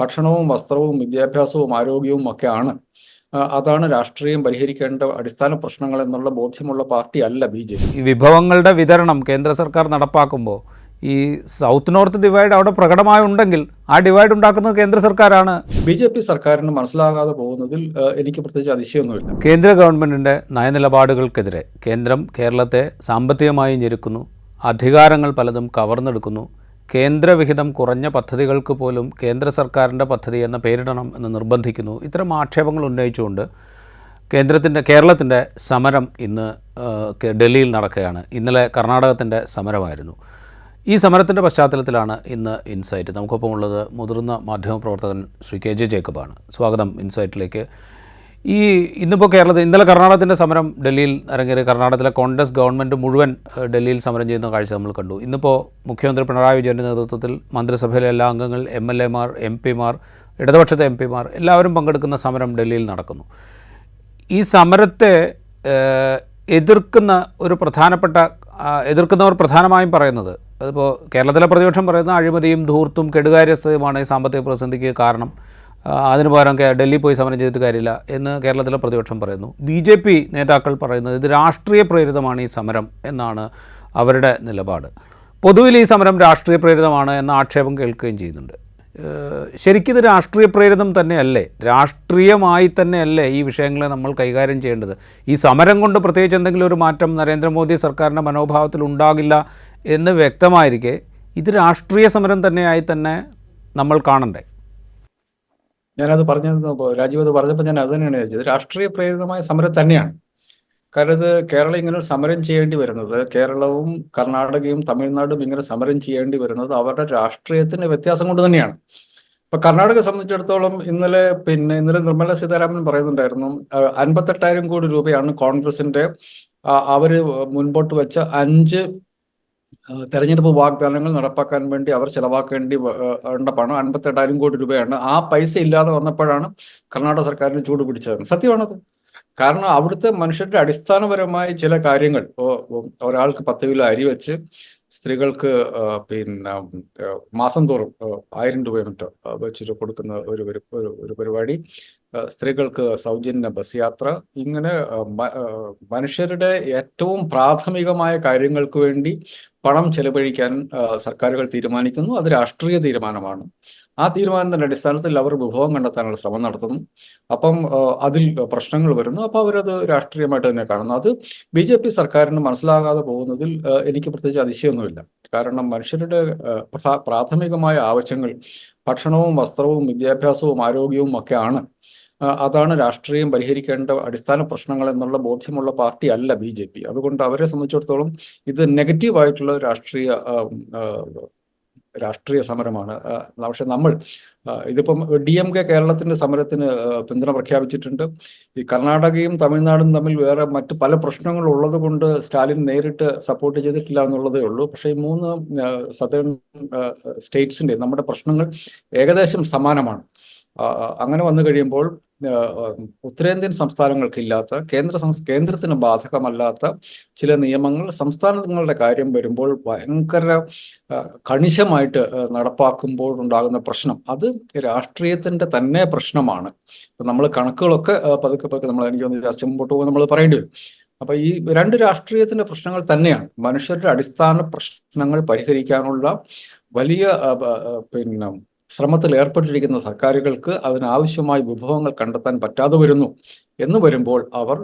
ഭക്ഷണവും വസ്ത്രവും വിദ്യാഭ്യാസവും ആരോഗ്യവും ഒക്കെയാണ്. അതാണ് രാഷ്ട്രീയം പരിഹരിക്കേണ്ട അടിസ്ഥാന പ്രശ്നങ്ങൾ എന്നുള്ള ബോധ്യമുള്ള പാർട്ടി അല്ല BJP. ഈ വിഭവങ്ങളുടെ വിതരണം കേന്ദ്ര സർക്കാർ നടപ്പാക്കുമ്പോൾ ഈ സൗത്ത് നോർത്ത് ഡിവൈഡ് അവിടെ പ്രകടമായുണ്ടെങ്കിൽ ആ ഡിവൈഡ് ഉണ്ടാക്കുന്നത് കേന്ദ്ര സർക്കാരാണ്. BJP സർക്കാരിന് മനസ്സിലാകാതെ പോകുന്നതിൽ എനിക്ക് പ്രത്യേകിച്ച് അതിശയമൊന്നുമില്ല. കേന്ദ്ര ഗവൺമെൻറ്റിൻ്റെ നയനിലപാടുകൾക്കെതിരെ കേന്ദ്രം കേരളത്തെ സാമ്പത്തികമായി ഞെരുക്കുന്നു, അധികാരങ്ങൾ പലതും കവർന്നെടുക്കുന്നു, കേന്ദ്രവിഹിതം കുറഞ്ഞ പദ്ധതികൾക്ക് പോലും കേന്ദ്ര സർക്കാരിൻ്റെ പദ്ധതി എന്ന പേരിടണം എന്ന് നിർബന്ധിക്കുന്നു. ഇത്തരം ആക്ഷേപങ്ങൾ ഉന്നയിച്ചുകൊണ്ട് കേരളത്തിൻ്റെ സമരം ഇന്ന് ഡൽഹിയിൽ നടക്കുകയാണ്. ഇന്നലെ കർണാടകത്തിൻ്റെ സമരമായിരുന്നു. ഈ സമരത്തിൻ്റെ പശ്ചാത്തലത്തിലാണ് ഇന്ന് ഇൻസൈറ്റ്. നമുക്കൊപ്പം ഉള്ളത് മുതിർന്ന മാധ്യമപ്രവർത്തകൻ ശ്രീ KJ ജേക്കബാണ്. സ്വാഗതം ഇൻസൈറ്റിലേക്ക്. ഇന്നലെ കർണാടകത്തിൻ്റെ സമരം ഡൽഹിയിൽ അരങ്ങേറി. കർണാടകത്തിലെ കോൺഗ്രസ് ഗവൺമെൻറ് മുഴുവൻ ഡൽഹിയിൽ സമരം ചെയ്യുന്ന കാഴ്ച നമ്മൾ കണ്ടു. ഇന്നിപ്പോൾ മുഖ്യമന്ത്രി പിണറായി വിജയൻ്റെ നേതൃത്വത്തിൽ മന്ത്രിസഭയിലെ എല്ലാ അംഗങ്ങൾ, MLA മാർ, MP മാർ, ഇടതുപക്ഷത്തെ MP മാർ എല്ലാവരും പങ്കെടുക്കുന്ന സമരം ഡൽഹിയിൽ നടക്കുന്നു. ഈ സമരത്തെ എതിർക്കുന്നവർ പ്രധാനമായും പറയുന്നത്, അതിപ്പോൾ കേരളത്തിലെ പ്രതിപക്ഷം പറയുന്ന അഴിമതിയും ധൂർത്തും കെടുകാര്യസ്ഥതയുമാണ് ഈ സാമ്പത്തിക പ്രതിസന്ധിക്ക് കാരണം, അതിന് പകരം ഡൽഹി പോയി സമരം ചെയ്തിട്ട് കാര്യമില്ല എന്ന് കേരളത്തിലെ പ്രതിപക്ഷം പറയുന്നു. BJP നേതാക്കൾ പറയുന്നത് ഇത് രാഷ്ട്രീയ പ്രേരിതമാണ് ഈ സമരം എന്നാണ് അവരുടെ നിലപാട്. പൊതുവിൽ ഈ സമരം രാഷ്ട്രീയ പ്രേരിതമാണ് എന്ന ആക്ഷേപം കേൾക്കുകയും ചെയ്യുന്നുണ്ട്. ശരിക്കും ഇത് രാഷ്ട്രീയ പ്രേരിതം തന്നെയല്ലേ? രാഷ്ട്രീയമായി തന്നെയല്ലേ ഈ വിഷയങ്ങളെ നമ്മൾ കൈകാര്യം ചെയ്യേണ്ടത്? ഈ സമരം കൊണ്ട് പ്രത്യേകിച്ച് എന്തെങ്കിലും ഒരു മാറ്റം നരേന്ദ്രമോദി സർക്കാരിൻ്റെ മനോഭാവത്തിൽ ഉണ്ടാകില്ല എന്ന് വ്യക്തമായിരിക്കെ ഇത് രാഷ്ട്രീയ സമരം തന്നെയായി തന്നെ നമ്മൾ കാണണ്ടേ? ഞാനത് രാജീവ് അത് പറഞ്ഞപ്പോൾ ഞാൻ അത് തന്നെയാണ് ചോദിച്ചത്. രാഷ്ട്രീയ പ്രേരിതമായ സമരം തന്നെയാണ്. കാരണം ഇത് കേരളം ഇങ്ങനെ ഒരു സമരം ചെയ്യേണ്ടി വരുന്നത്, കേരളവും കർണാടകയും തമിഴ്നാടും ഇങ്ങനെ സമരം ചെയ്യേണ്ടി വരുന്നത് അവരുടെ രാഷ്ട്രീയത്തിന്റെ വ്യത്യാസം കൊണ്ട് തന്നെയാണ്. ഇപ്പൊ കർണാടക സംബന്ധിച്ചിടത്തോളം ഇന്നലെ നിർമ്മല സീതാരാമൻ പറയുന്നുണ്ടായിരുന്നു, 58,000 കോടി രൂപയാണ് കോൺഗ്രസിന്റെ അവര് മുൻപോട്ട് വെച്ച 5 തെരഞ്ഞെടുപ്പ് വാഗ്ദാനങ്ങൾ നടപ്പാക്കാൻ വേണ്ടി അവർ ചെലവാക്കേണ്ടി ഉണ്ട പണം 58,000 കോടി രൂപയാണ്. ആ പൈസ ഇല്ലാതെ വന്നപ്പോഴാണ് കർണാടക സർക്കാരിന് ചൂട് പിടിച്ചത്. സത്യമാണത്. കാരണം അവിടുത്തെ മനുഷ്യരുടെ അടിസ്ഥാനപരമായ ചില കാര്യങ്ങൾ, ഒരാൾക്ക് 10 കിലോ അരി വെച്ച് സ്ത്രീകൾക്ക് മാസം തോറും 1000 രൂപ മറ്റോ വെച്ചിട്ട് കൊടുക്കുന്ന ഒരു പരിപാടി, സ്ത്രീകൾക്ക് സൗജന്യ ബസ് യാത്ര, ഇങ്ങനെ മനുഷ്യരുടെ ഏറ്റവും പ്രാഥമികമായ കാര്യങ്ങൾക്ക് വേണ്ടി പണം ചെലവഴിക്കാൻ സർക്കാരുകൾ തീരുമാനിക്കുന്നു. അത് രാഷ്ട്രീയ തീരുമാനമാണ്. ആ തീരുമാനത്തിന്റെ അടിസ്ഥാനത്തിൽ അവർ വിഭവം കണ്ടെത്താനുള്ള ശ്രമം നടത്തുന്നു. അപ്പം അതിൽ പ്രശ്നങ്ങൾ വരുന്നു. അപ്പോൾ അവരത് രാഷ്ട്രീയമായിട്ട് തന്നെ കാണുന്നു. അത് BJP സർക്കാരിന് മനസ്സിലാകാതെ പോകുന്നതിൽ എനിക്ക് പ്രത്യേകിച്ച് അതിശയമൊന്നുമില്ല. കാരണം മനുഷ്യരുടെ പ്രാഥമികമായ ആവശ്യങ്ങൾ ഭക്ഷണവും വസ്ത്രവും വിദ്യാഭ്യാസവും ആരോഗ്യവും ഒക്കെയാണ്. അതാണ് രാഷ്ട്രീയം പരിഹരിക്കേണ്ട അടിസ്ഥാന പ്രശ്നങ്ങൾ എന്നുള്ള ബോധ്യമുള്ള പാർട്ടി അല്ല BJP. അതുകൊണ്ട് അവരെ സംബന്ധിച്ചിടത്തോളം ഇത് നെഗറ്റീവായിട്ടുള്ള രാഷ്ട്രീയ സമരമാണ്. പക്ഷെ ഇതിപ്പം DMK കേരളത്തിന്റെ സമരത്തിന് പിന്തുണ പ്രഖ്യാപിച്ചിട്ടുണ്ട്. ഈ കർണാടകയും തമിഴ്നാടും തമ്മിൽ വേറെ മറ്റു പല പ്രശ്നങ്ങൾ ഉള്ളത് കൊണ്ട് സ്റ്റാലിൻ നേരിട്ട് സപ്പോർട്ട് ചെയ്തിട്ടില്ല എന്നുള്ളതേ ഉള്ളൂ. പക്ഷേ ഈ 3 സദേൺ സ്റ്റേറ്റ്സിന്റെ നമ്മുടെ പ്രശ്നങ്ങൾ ഏകദേശം സമാനമാണ്. അങ്ങനെ വന്നു കഴിയുമ്പോൾ ഉത്തരേന്ത്യൻ സംസ്ഥാനങ്ങൾക്കില്ലാത്ത കേന്ദ്രത്തിന് ബാധകമല്ലാത്ത ചില നിയമങ്ങൾ സംസ്ഥാനങ്ങളുടെ കാര്യം വരുമ്പോൾ ഭയങ്കര കണിശമായിട്ട് നടപ്പാക്കുമ്പോൾ ഉണ്ടാകുന്ന പ്രശ്നം, അത് രാഷ്ട്രീയത്തിന്റെ തന്നെ പ്രശ്നമാണ്. നമ്മൾ കണക്കുകളൊക്കെ പതുക്കെ നമ്മൾ എനിക്ക് തോന്നുന്നു മുമ്പോട്ട് പോകുമ്പോൾ നമ്മൾ പറയേണ്ടി വരും. അപ്പൊ ഈ 2 രാഷ്ട്രീയത്തിന്റെ പ്രശ്നങ്ങൾ തന്നെയാണ്. മനുഷ്യരുടെ അടിസ്ഥാന പ്രശ്നങ്ങൾ പരിഹരിക്കാനുള്ള വലിയ ശ്രമത്തിൽ ഏർപ്പെട്ടിരിക്കുന്ന സർക്കാരുകൾക്ക് അതിനാവശ്യമായ വിഭവങ്ങൾ കണ്ടെത്താൻ പറ്റാതെ വരുമ്പോൾ അവർ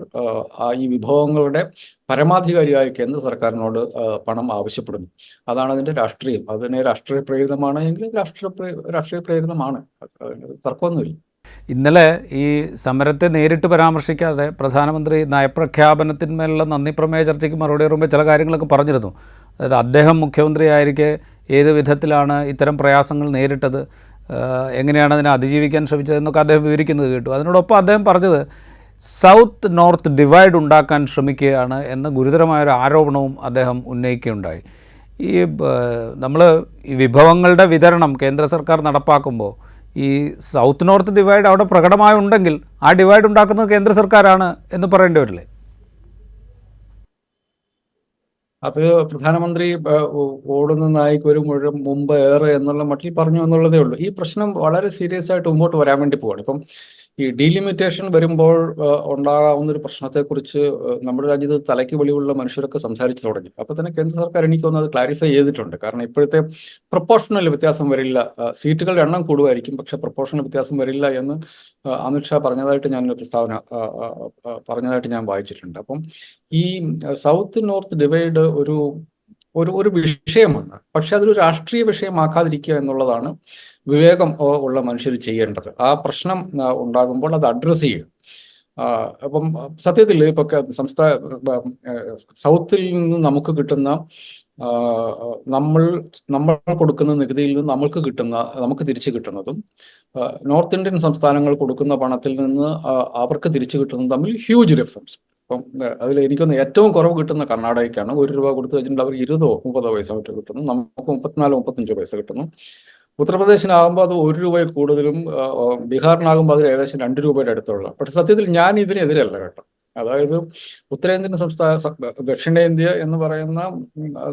ഈ വിഭവങ്ങളുടെ പരമാധികാരിയായ കേന്ദ്ര സർക്കാരിനോട് പണം ആവശ്യപ്പെടുന്നു. അതാണ് അതിന്റെ രാഷ്ട്രീയം. അതിനെ രാഷ്ട്രീയ പ്രേരിതമാണ് എങ്കിൽ രാഷ്ട്രീയ പ്രേരിതമാണ്, തർക്കമൊന്നുമില്ല. ഇന്നലെ ഈ സമരത്തെ നേരിട്ട് പരാമർശിക്കാതെ പ്രധാനമന്ത്രി നയപ്രഖ്യാപനത്തിന്മേലുള്ള നന്ദി പ്രമേയ ചർച്ചയ്ക്ക് മറുപടി പറയുമ്പോൾ ചില കാര്യങ്ങളൊക്കെ പറഞ്ഞിരുന്നു. അതായത് അദ്ദേഹം മുഖ്യമന്ത്രിയായിരിക്കെ ഏത് വിധത്തിലാണ് ഇത്തരം പ്രയാസങ്ങൾ നേരിട്ടത്, എങ്ങനെയാണ് അതിനെ അതിജീവിക്കാൻ ശ്രമിച്ചതെന്നൊക്കെ അദ്ദേഹം വിവരിക്കുന്നത് കേട്ടു. അതിനോടൊപ്പം അദ്ദേഹം പറഞ്ഞത് സൗത്ത് നോർത്ത് ഡിവൈഡ് ഉണ്ടാക്കാൻ ശ്രമിക്കുകയാണ് എന്ന ഗുരുതരമായൊരു ആരോപണവും അദ്ദേഹം ഉന്നയിക്കുകയുണ്ടായി. നമ്മൾ ഈ വിഭവങ്ങളുടെ വിതരണം കേന്ദ്ര സർക്കാർ നടപ്പാക്കുമ്പോൾ ഈ സൗത്ത് നോർത്ത് ഡിവൈഡ് അവിടെ പ്രകടമായുണ്ടെങ്കിൽ ആ ഡിവൈഡ് ഉണ്ടാക്കുന്നത് കേന്ദ്ര സർക്കാരാണ് എന്ന് പറയേണ്ടി വരില്ലേ? അത് പ്രധാനമന്ത്രി ഓടുന്ന നായ്ക്ക് ഒരു മുഴം മുമ്പ് ഏറെ എന്നുള്ള മട്ടിൽ പറഞ്ഞു എന്നുള്ളതേ ഉള്ളൂ. ഈ പ്രശ്നം വളരെ സീരിയസ് ആയിട്ട് മുമ്പോട്ട് വരാൻ വേണ്ടി പോവാണ്. ഇപ്പം ഈ ഡീലിമിറ്റേഷൻ വരുമ്പോൾ ഉണ്ടാകാവുന്ന ഒരു പ്രശ്നത്തെക്കുറിച്ച് നമ്മുടെ രാജ്യത്ത് തലയ്ക്ക് വെളിവുള്ള മനുഷ്യരൊക്കെ സംസാരിച്ചു തുടങ്ങി. അപ്പോൾ തന്നെ കേന്ദ്ര സർക്കാർ എനിക്ക് തോന്നുന്നത് അത് ക്ലാരിഫൈ ചെയ്തിട്ടുണ്ട്. കാരണം ഇപ്പോഴത്തെ പ്രൊപ്പോർഷണൽ വ്യത്യാസം വരില്ല, സീറ്റുകളുടെ എണ്ണം കൂടുമായിരിക്കും, പക്ഷെ പ്രൊപ്പോർഷണൽ വ്യത്യാസം വരില്ല എന്ന് അമിത്ഷാ പറഞ്ഞതായിട്ട് ഞാൻ പ്രസ്താവന പറഞ്ഞതായിട്ട് ഞാൻ വായിച്ചിട്ടുണ്ട്. അപ്പം ഈ സൗത്ത് നോർത്ത് ഡിവൈഡ് ഒരു ഒരു ഒരു വിഷയമാണ്, പക്ഷെ അതൊരു രാഷ്ട്രീയ വിഷയമാക്കാതിരിക്കുക എന്നുള്ളതാണ് വിവേകം ഉള്ള മനുഷ്യർ ചെയ്യേണ്ടത്. ആ പ്രശ്നം ഉണ്ടാകുമ്പോൾ അത് അഡ്രസ്സ് ചെയ്യുക. അപ്പം സത്യത്തിൽ ഇപ്പൊ സൗത്തിൽ നിന്ന് നമുക്ക് കിട്ടുന്ന നമ്മൾ കൊടുക്കുന്ന നികുതിയിൽ നിന്ന് നമുക്ക് തിരിച്ചു കിട്ടുന്നതും നോർത്ത് ഇന്ത്യൻ സംസ്ഥാനങ്ങൾ കൊടുക്കുന്ന പണത്തിൽ നിന്ന് അവർക്ക് തിരിച്ചു കിട്ടുന്നതും തമ്മിൽ ഹ്യൂജ് ഡിഫറൻസ്. അപ്പം അതിൽ എനിക്കൊന്ന് ഏറ്റവും കുറവ് കിട്ടുന്ന കർണാടകയ്ക്കാണ്. 1 രൂപ കൊടുത്തു വെച്ചിട്ടുണ്ടെങ്കിൽ അവർ 20-30 പൈസ മറ്റോ കിട്ടുന്നു, നമുക്ക് 34-35 പൈസ കിട്ടുന്നു. ഉത്തർപ്രദേശിനാകുമ്പോൾ അത് 1 രൂപയിൽ കൂടുതലും, ബീഹാറിനാകുമ്പോൾ അതിൽ ഏകദേശം 2 രൂപയുടെ അടുത്തുള്ള. പക്ഷെ സത്യത്തിൽ ഞാൻ ഇതിനെതിരല്ല കേട്ടോ. അതായത് ഉത്തരേന്ത്യൻ ദക്ഷിണേന്ത്യ എന്ന് പറയുന്ന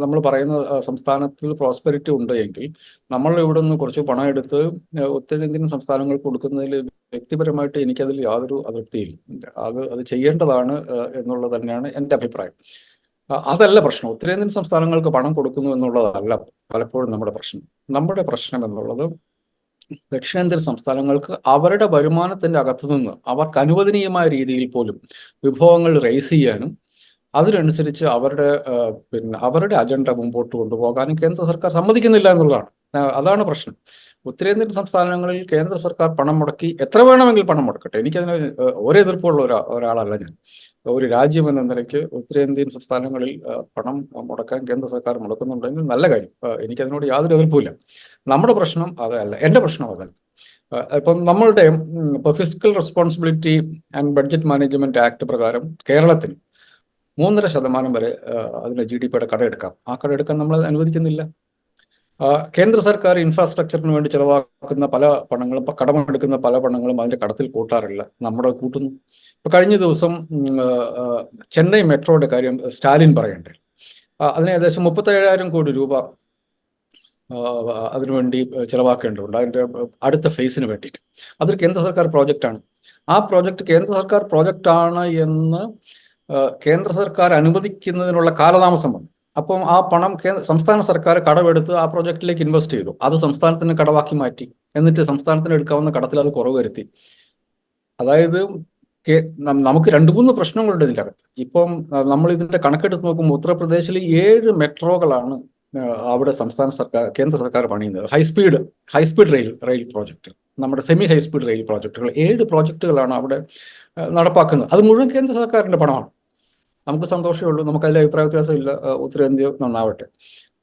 നമ്മൾ പറയുന്ന സംസ്ഥാനത്തിൽ പ്രോസ്പെരിറ്റി ഉണ്ട് എങ്കിൽ നമ്മൾ ഇവിടെ നിന്ന് കുറച്ച് പണം എടുത്ത് ഉത്തരേന്ത്യൻ സംസ്ഥാനങ്ങൾക്ക് കൊടുക്കുന്നതിൽ വ്യക്തിപരമായിട്ട് എനിക്കതിൽ യാതൊരു അതൃപ്തിയില്ല. അത് ചെയ്യേണ്ടതാണ് എന്നുള്ളത് തന്നെയാണ് എൻ്റെ അഭിപ്രായം. അതല്ല പ്രശ്നം. ഉത്തരേന്ത്യൻ സംസ്ഥാനങ്ങൾക്ക് പണം കൊടുക്കുന്നു എന്നുള്ളതല്ല പലപ്പോഴും നമ്മുടെ പ്രശ്നം എന്നുള്ളത് ദക്ഷിണേന്ത്യൻ സംസ്ഥാനങ്ങൾക്ക് അവരുടെ വരുമാനത്തിന്റെ അകത്തു നിന്ന് അവർക്ക് അനുവദനീയമായ രീതിയിൽ പോലും വിഭവങ്ങൾ റേസ് ചെയ്യാനും അതിനനുസരിച്ച് അവരുടെ അജണ്ട മുമ്പോട്ട് കൊണ്ടുപോകാനും കേന്ദ്ര സർക്കാർ സമ്മതിക്കുന്നില്ല എന്നുള്ളതാണ്. അതാണ് പ്രശ്നം. ഉത്തരേന്ത്യൻ സംസ്ഥാനങ്ങളിൽ കേന്ദ്ര സർക്കാർ പണം മുടക്കി എത്ര വേണമെങ്കിൽ പണം മുടക്കട്ടെ, എനിക്കതിന് ഒരെതിർപ്പുള്ള ഒരാളല്ല ഞാൻ. ഒരു രാജ്യം എന്ന നിലയ്ക്ക് ഉത്തരേന്ത്യൻ സംസ്ഥാനങ്ങളിൽ പണം മുടക്കാൻ കേന്ദ്ര സർക്കാർ മുടക്കുന്നുണ്ടെങ്കിൽ നല്ല കാര്യം, എനിക്കതിനോട് യാതൊരു എതിർപ്പുമില്ല. നമ്മുടെ പ്രശ്നം അതല്ല, എൻ്റെ പ്രശ്നം അതല്ല. ഇപ്പം നമ്മളുടെ fiscal responsibility and budget management act പ്രകാരം കേരളത്തിന് 3.5% വരെ അതിന്റെ GDP-യുടെ കടമെടുക്കാം. ആ കടമെടുക്കാൻ നമ്മൾ അനുവദിക്കുന്നില്ല. കേന്ദ്ര സർക്കാർ ഇൻഫ്രാസ്ട്രക്ചറിന് വേണ്ടി ചെലവാക്കുന്ന പല പണങ്ങളും, കടമെടുക്കുന്ന പല പണങ്ങളും അതിന്റെ കടത്തിൽ കൂട്ടാറില്ല, നമ്മുടെ കൂട്ടുന്നു. ഇപ്പൊ കഴിഞ്ഞ ദിവസം ചെന്നൈ മെട്രോയുടെ കാര്യം സ്റ്റാലിൻ പറയണ്ടേ, അതിന് ഏകദേശം 37,000 കോടി രൂപ അതിനുവേണ്ടി ചെലവാക്കേണ്ടതുണ്ട് അതിന്റെ അടുത്ത ഫേസിന് വേണ്ടിയിട്ട്. അതൊരു കേന്ദ്ര സർക്കാർ പ്രോജക്റ്റാണ്. ആ പ്രോജക്റ്റ് കേന്ദ്ര സർക്കാർ പ്രോജക്റ്റാണ് എന്ന് കേന്ദ്ര സർക്കാർ അനുവദിക്കുന്നതിനുള്ള കാലതാമസം വന്നു. അപ്പം ആ പണം സംസ്ഥാന സർക്കാർ കടമെടുത്ത് ആ പ്രോജക്റ്റിലേക്ക് ഇൻവെസ്റ്റ് ചെയ്തു. അത് സംസ്ഥാനത്തിന് കടമാക്കി മാറ്റി. എന്നിട്ട് സംസ്ഥാനത്തിന് എടുക്കാവുന്ന കടത്തിൽ അത് കുറവ് വരുത്തി. അതായത് നമുക്ക് 2-3 പ്രശ്നങ്ങളുണ്ട് ഇതിൻ്റെ അകത്ത്. ഇപ്പം നമ്മൾ ഇതിന്റെ കണക്കെടുത്ത് നോക്കുമ്പോൾ ഉത്തർപ്രദേശിൽ 7 മെട്രോകളാണ് അവിടെ കേന്ദ്ര സർക്കാർ പണിയുന്നത്. ഹൈസ്പീഡ് റെയിൽ പ്രോജക്റ്റ്, നമ്മുടെ സെമി ഹൈസ്പീഡ് റെയിൽ പ്രോജക്റ്റുകൾ 7 പ്രോജക്റ്റുകളാണ് അവിടെ നടപ്പാക്കുന്നത്. അത് മുഴുവൻ കേന്ദ്ര സർക്കാരിന്റെ പണമാണ്. നമുക്ക് സന്തോഷമേ ഉള്ളൂ, നമുക്കതിൽ അഭിപ്രായ വ്യത്യാസമില്ല, ഉത്തരേന്ത്യ നന്നാവട്ടെ.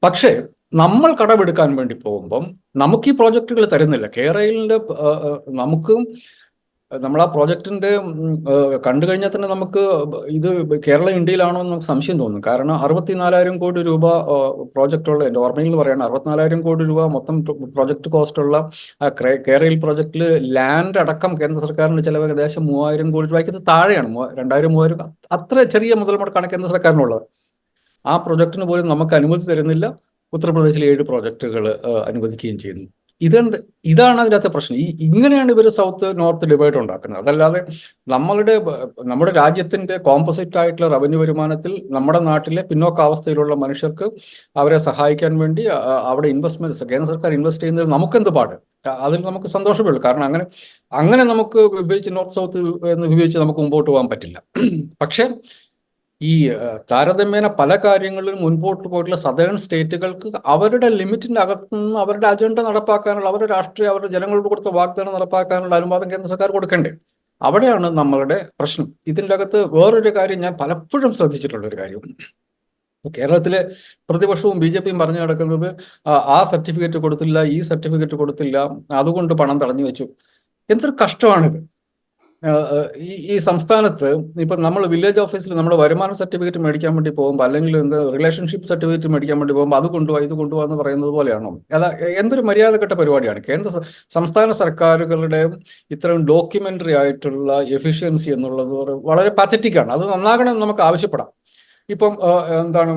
പക്ഷേ നമ്മൾ കടമെടുക്കാൻ വേണ്ടി പോകുമ്പം നമുക്ക് ഈ പ്രോജക്റ്റുകൾ തരുന്നില്ല. കേരളിന്റെ നമ്മൾ ആ പ്രോജക്റ്റിന്റെ കണ്ടു കഴിഞ്ഞാൽ തന്നെ നമുക്ക് ഇത് കേരളം ഇന്ത്യയിലാണോ എന്ന് നമുക്ക് സംശയം തോന്നും. കാരണം 64,000 കോടി രൂപ പ്രോജക്റ്റുള്ള, എൻ്റെ ഓർമ്മയിൽ നിന്ന് പറയുന്നത് 64,000 കോടി രൂപ മൊത്തം പ്രോജക്റ്റ് കോസ്റ്റുള്ള കേരള പ്രോജക്റ്റിൽ ലാൻഡ് അടക്കം കേന്ദ്ര സർക്കാരിന് ചിലവ് ഏകദേശം 3,000 കോടി രൂപയ്ക്ക് താഴെയാണ്. 2,000-3,000 അത്ര ചെറിയ മുതൽ മുടക്കാണ് കേന്ദ്ര സർക്കാരിനുള്ളത്. ആ പ്രോജക്റ്റിന് പോലും നമുക്ക് അനുമതി തരുന്നില്ല. ഉത്തർപ്രദേശിലെ 7 പ്രോജക്റ്റുകൾ അനുവദിക്കുകയും ചെയ്യുന്നു. ഇതാണ് അതിനകത്തെ പ്രശ്നം. ഇങ്ങനെയാണ് ഇവർ സൗത്ത് നോർത്ത് ഡിവൈഡ് ഉണ്ടാക്കുന്നത്. അതല്ലാതെ നമ്മുടെ രാജ്യത്തിന്റെ കോമ്പോസിറ്റ് ആയിട്ടുള്ള റവന്യൂ വരുമാനത്തിൽ നമ്മുടെ നാട്ടിലെ പിന്നോക്കാവസ്ഥയിലുള്ള മനുഷ്യർക്ക് അവരെ സഹായിക്കാൻ വേണ്ടി അവിടെ കേന്ദ്ര സർക്കാർ ഇൻവെസ്റ്റ് ചെയ്യുന്നതിൽ നമുക്കെന്ത് പാട്? അതിൽ നമുക്ക് സന്തോഷമേ ഉള്ളൂ. കാരണം അങ്ങനെ നമുക്ക് വിഭജിച്ച് നോർത്ത് സൗത്ത് എന്ന് വിഭജിച്ച് നമുക്ക് മുമ്പോട്ട് പോകാൻ പറ്റില്ല. പക്ഷെ ഈ താരതമ്യേന പല കാര്യങ്ങളിലും മുൻപോട്ട് പോയിട്ടുള്ള സദേൺ സ്റ്റേറ്റുകൾക്ക് അവരുടെ ലിമിറ്റിന്റെ അകത്തുനിന്ന് അവരുടെ അജണ്ട നടപ്പാക്കാനുള്ള, അവരുടെ അവരുടെ ജനങ്ങളോട് കൊടുത്ത വാഗ്ദാനം നടപ്പാക്കാനുള്ള അനുവാദം കേന്ദ്ര സർക്കാർ കൊടുക്കണ്ടേ? അവിടെയാണ് നമ്മളുടെ പ്രശ്നം. ഇതിൻ്റെ അകത്ത് വേറൊരു കാര്യം ഞാൻ പലപ്പോഴും ശ്രദ്ധിച്ചിട്ടുള്ള ഒരു കാര്യം, കേരളത്തിലെ പ്രതിപക്ഷവും BJP-യും പറഞ്ഞു നടക്കുന്നത് ആ സർട്ടിഫിക്കറ്റ് കൊടുത്തില്ല, ഈ സർട്ടിഫിക്കറ്റ് കൊടുത്തില്ല, അതുകൊണ്ട് പണം തടഞ്ഞു വെച്ചു. എന്തൊരു കഷ്ടമാണിത്. ഈ സംസ്ഥാനത്ത് ഇപ്പം നമ്മൾ വില്ലേജ് ഓഫീസിൽ നമ്മുടെ വരുമാന സർട്ടിഫിക്കറ്റ് മേടിക്കാൻ വേണ്ടി പോകുമ്പോൾ, അല്ലെങ്കിൽ റിലേഷൻഷിപ്പ് സർട്ടിഫിക്കറ്റ് മേടിക്കാൻ വേണ്ടി പോകുമ്പോൾ അത് കൊണ്ടുപോകാം ഇത് കൊണ്ടുപോകാം എന്ന് പറയുന്നത് പോലെയാണോ? എന്തൊരു മര്യാദക്കെട്ട പരിപാടിയാണ്. സംസ്ഥാന സർക്കാരുകളുടെ ഇത്തരം ഡോക്യുമെന്ററി ആയിട്ടുള്ള എഫിഷ്യൻസി എന്നുള്ളത് വളരെ പാത്തറ്റിക് ആണ്. അത് നന്നാകണം നമുക്ക് ആവശ്യപ്പെടാം. ഇപ്പം എന്താണ്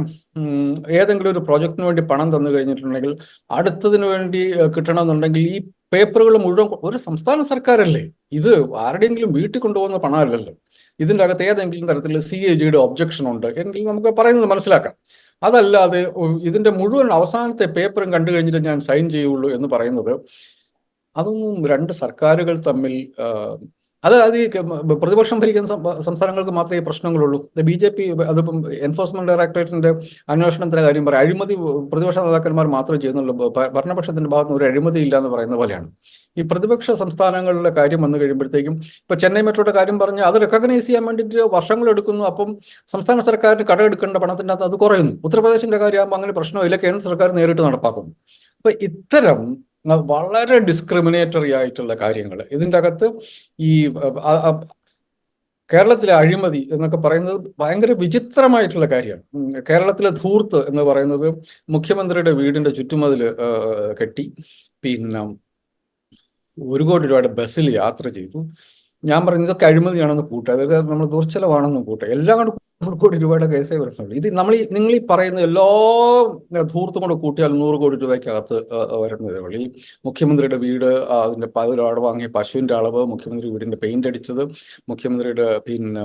ഏതെങ്കിലും ഒരു പ്രോജക്റ്റിന് വേണ്ടി പണം തന്നു കഴിഞ്ഞിട്ടുണ്ടെങ്കിൽ അടുത്തതിന് വേണ്ടി കിട്ടണമെന്നുണ്ടെങ്കിൽ ഈ പേപ്പറുകൾ മുഴുവൻ ഒരു സംസ്ഥാന സർക്കാരല്ലേ, ഇത് ആരുടെയെങ്കിലും വീട്ടിൽ കൊണ്ടുപോകുന്ന പണമല്ലല്ലോ. ഇതിൻ്റെ അകത്ത് ഏതെങ്കിലും തരത്തിൽ CAGയുടെ ഒബ്ജക്ഷൻ ഉണ്ട് എങ്കിൽ നമുക്ക് പറയുന്നത് മനസ്സിലാക്കാം. അതല്ലാതെ ഇതിൻ്റെ മുഴുവൻ അവസാനത്തെ പേപ്പറും കണ്ടു കഴിഞ്ഞിട്ട് ഞാൻ സൈൻ ചെയ്യുള്ളൂ എന്ന് പറയുന്നത്, അതൊന്നും രണ്ട് സർക്കാരുകൾ തമ്മിൽ അത് ഈ പ്രതിപക്ഷം ഭരിക്കുന്ന സംസ്ഥാനങ്ങൾക്ക് മാത്രമേ ഈ പ്രശ്നങ്ങളുള്ളൂ. BJP അതിപ്പം എൻഫോഴ്സ്മെന്റ് ഡയറക്ടറേറ്റിന്റെ അന്വേഷണത്തിന്റെ കാര്യം പറയാം, അഴിമതി പ്രതിപക്ഷ നേതാക്കന്മാർ മാത്രമേ ചെയ്യുന്നുള്ളൂ, ഭരണപക്ഷത്തിന്റെ ഭാഗത്ത് നിന്ന് ഒരു അഴിമതി ഇല്ല എന്ന് പറയുന്ന പോലെയാണ്. ഈ പ്രതിപക്ഷ സംസ്ഥാനങ്ങളിലെ കാര്യം വന്നു കഴിയുമ്പോഴത്തേക്കും ഇപ്പൊ ചെന്നൈ മെട്രോയുടെ കാര്യം പറഞ്ഞാൽ അത് റെക്കഗ്നൈസ് ചെയ്യാൻ വേണ്ടിയിട്ട് വർഷങ്ങൾ എടുക്കുന്നു. അപ്പം സംസ്ഥാന സർക്കാരിന് കടമെടുക്കേണ്ട പണത്തിൻ്റെ അകത്ത് അത് കുറയുന്നു. ഉത്തർപ്രദേശിന്റെ കാര്യമാകുമ്പോൾ അങ്ങനെ പ്രശ്നമില്ല, കേന്ദ്ര സർക്കാർ നേരിട്ട് നടപ്പാക്കുന്നു. അപ്പൊ ഇത്തരം വളരെ ഡിസ്ക്രിമിനേറ്ററി ആയിട്ടുള്ള കാര്യങ്ങൾ ഇതിൻ്റെ അകത്ത് ഈ കേരളത്തിലെ അഴിമതി എന്നൊക്കെ പറയുന്നത് ഭയങ്കര വിചിത്രമായിട്ടുള്ള കാര്യമാണ്. കേരളത്തിലെ ധൂർത്ത് എന്ന് പറയുന്നത് മുഖ്യമന്ത്രിയുടെ വീടിന്റെ ചുറ്റുമതിൽ കെട്ടി, പിന്നെ 1 കോടി രൂപയുടെ ബസ്സിൽ യാത്ര ചെയ്തു. ഞാൻ പറയുന്നത് ഇതൊക്കെ അഴിമതിയാണെന്ന് കൂട്ടുക, അതൊക്കെ നമ്മൾ ദുർച്ചലവാണെന്ന് കൂട്ടുക, എല്ലാം കൊണ്ട് 100 കോടി രൂപയുടെ കേസേ വരുന്നുള്ളൂ. ഇത് നിങ്ങൾ ഈ പറയുന്ന എല്ലാ ധൂർത്തും കൊണ്ട് കൂട്ടിയാൽ 100 കോടി രൂപയ്ക്കകത്ത് വരുന്നതേ ഉള്ളൂ. ഈ മുഖ്യമന്ത്രിയുടെ വീട്, അതിന്റെ 10 അളവ് വാങ്ങിയ പശുവിന്റെ അളവ്, മുഖ്യമന്ത്രി വീടിന്റെ പെയിന്റ് അടിച്ചത്, മുഖ്യമന്ത്രിയുടെ പിന്നെ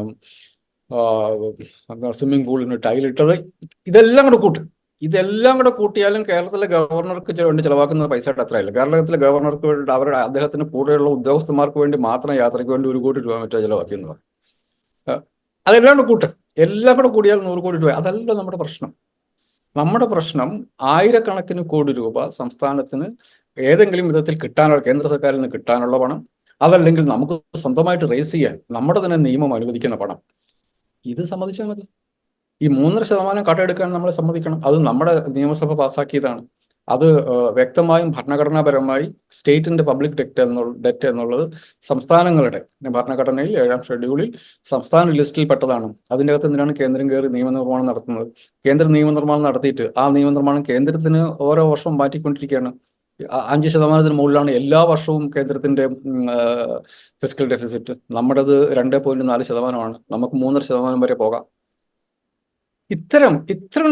സ്വിമ്മിംഗ് പൂളിന് ടൈലിട്ടത്, ഇതെല്ലാം കൂടെ കൂട്ടും. ഇതെല്ലാം കൂടെ കൂട്ടിയാലും കേരളത്തിലെ ഗവർണർക്ക് വേണ്ടി ചിലവാക്കുന്ന പൈസയുടെ അത്രയല്ല. കേരളത്തിലെ ഗവർണർക്ക് വേണ്ടി അദ്ദേഹത്തിന് കൂടെയുള്ള ഉദ്യോഗസ്ഥന്മാർക്ക് വേണ്ടി മാത്രം യാത്രയ്ക്ക് വേണ്ടി 1 കോടി രൂപ മറ്റോ ചിലവാക്കിയെന്ന് പറയും. അതെല്ലാം കൂടെ കൂട്ടും, എല്ലാം കൂടെ കൂടിയാൽ 100 കോടി രൂപ. അതല്ല നമ്മുടെ പ്രശ്നം. നമ്മുടെ പ്രശ്നം ആയിരക്കണക്കിന് കോടി രൂപ സംസ്ഥാനത്തിന് ഏതെങ്കിലും വിധത്തിൽ കിട്ടാനുള്ള, കേന്ദ്ര സർക്കാരിൽ നിന്ന് കിട്ടാനുള്ള പണം, അതല്ലെങ്കിൽ നമുക്ക് സ്വന്തമായിട്ട് റേസ് ചെയ്യാൻ നമ്മുടെ തന്നെ നിയമം അനുവദിക്കുന്ന പണം. ഇത് സമ്മതിച്ചാൽ മതി. ഈ 3.5% കടമെടുക്കാൻ നമ്മൾ സമ്മതിക്കണം. അത് നമ്മുടെ നിയമസഭ പാസ്സാക്കിയതാണ്. അത് വ്യക്തമായും ഭരണഘടനാപരമായി സ്റ്റേറ്റിന്റെ പബ്ലിക് ഡെറ്റ് എന്നുള്ളത് സംസ്ഥാനങ്ങളുടെ ഭരണഘടനയിൽ 7ാം ഷെഡ്യൂളിൽ സംസ്ഥാന ലിസ്റ്റിൽ പെട്ടതാണ്. അതിൻ്റെ അകത്ത് എന്തിനാണ് കേന്ദ്രം കയറി നിയമനിർമ്മാണം നടത്തുന്നത്? കേന്ദ്രം നിയമനിർമ്മാണം നടത്തിയിട്ട് ആ നിയമനിർമ്മാണം കേന്ദ്രത്തിന് ഓരോ വർഷവും മാറ്റിക്കൊണ്ടിരിക്കുകയാണ്. 5% മുകളിലാണ് എല്ലാ വർഷവും കേന്ദ്രത്തിന്റെ ഫിസ്ക്കൽ ഡെഫിസിറ്റ്. നമ്മുടേത് 2.4%. നമുക്ക് 3.5% വരെ പോകാം. ഇത്തരം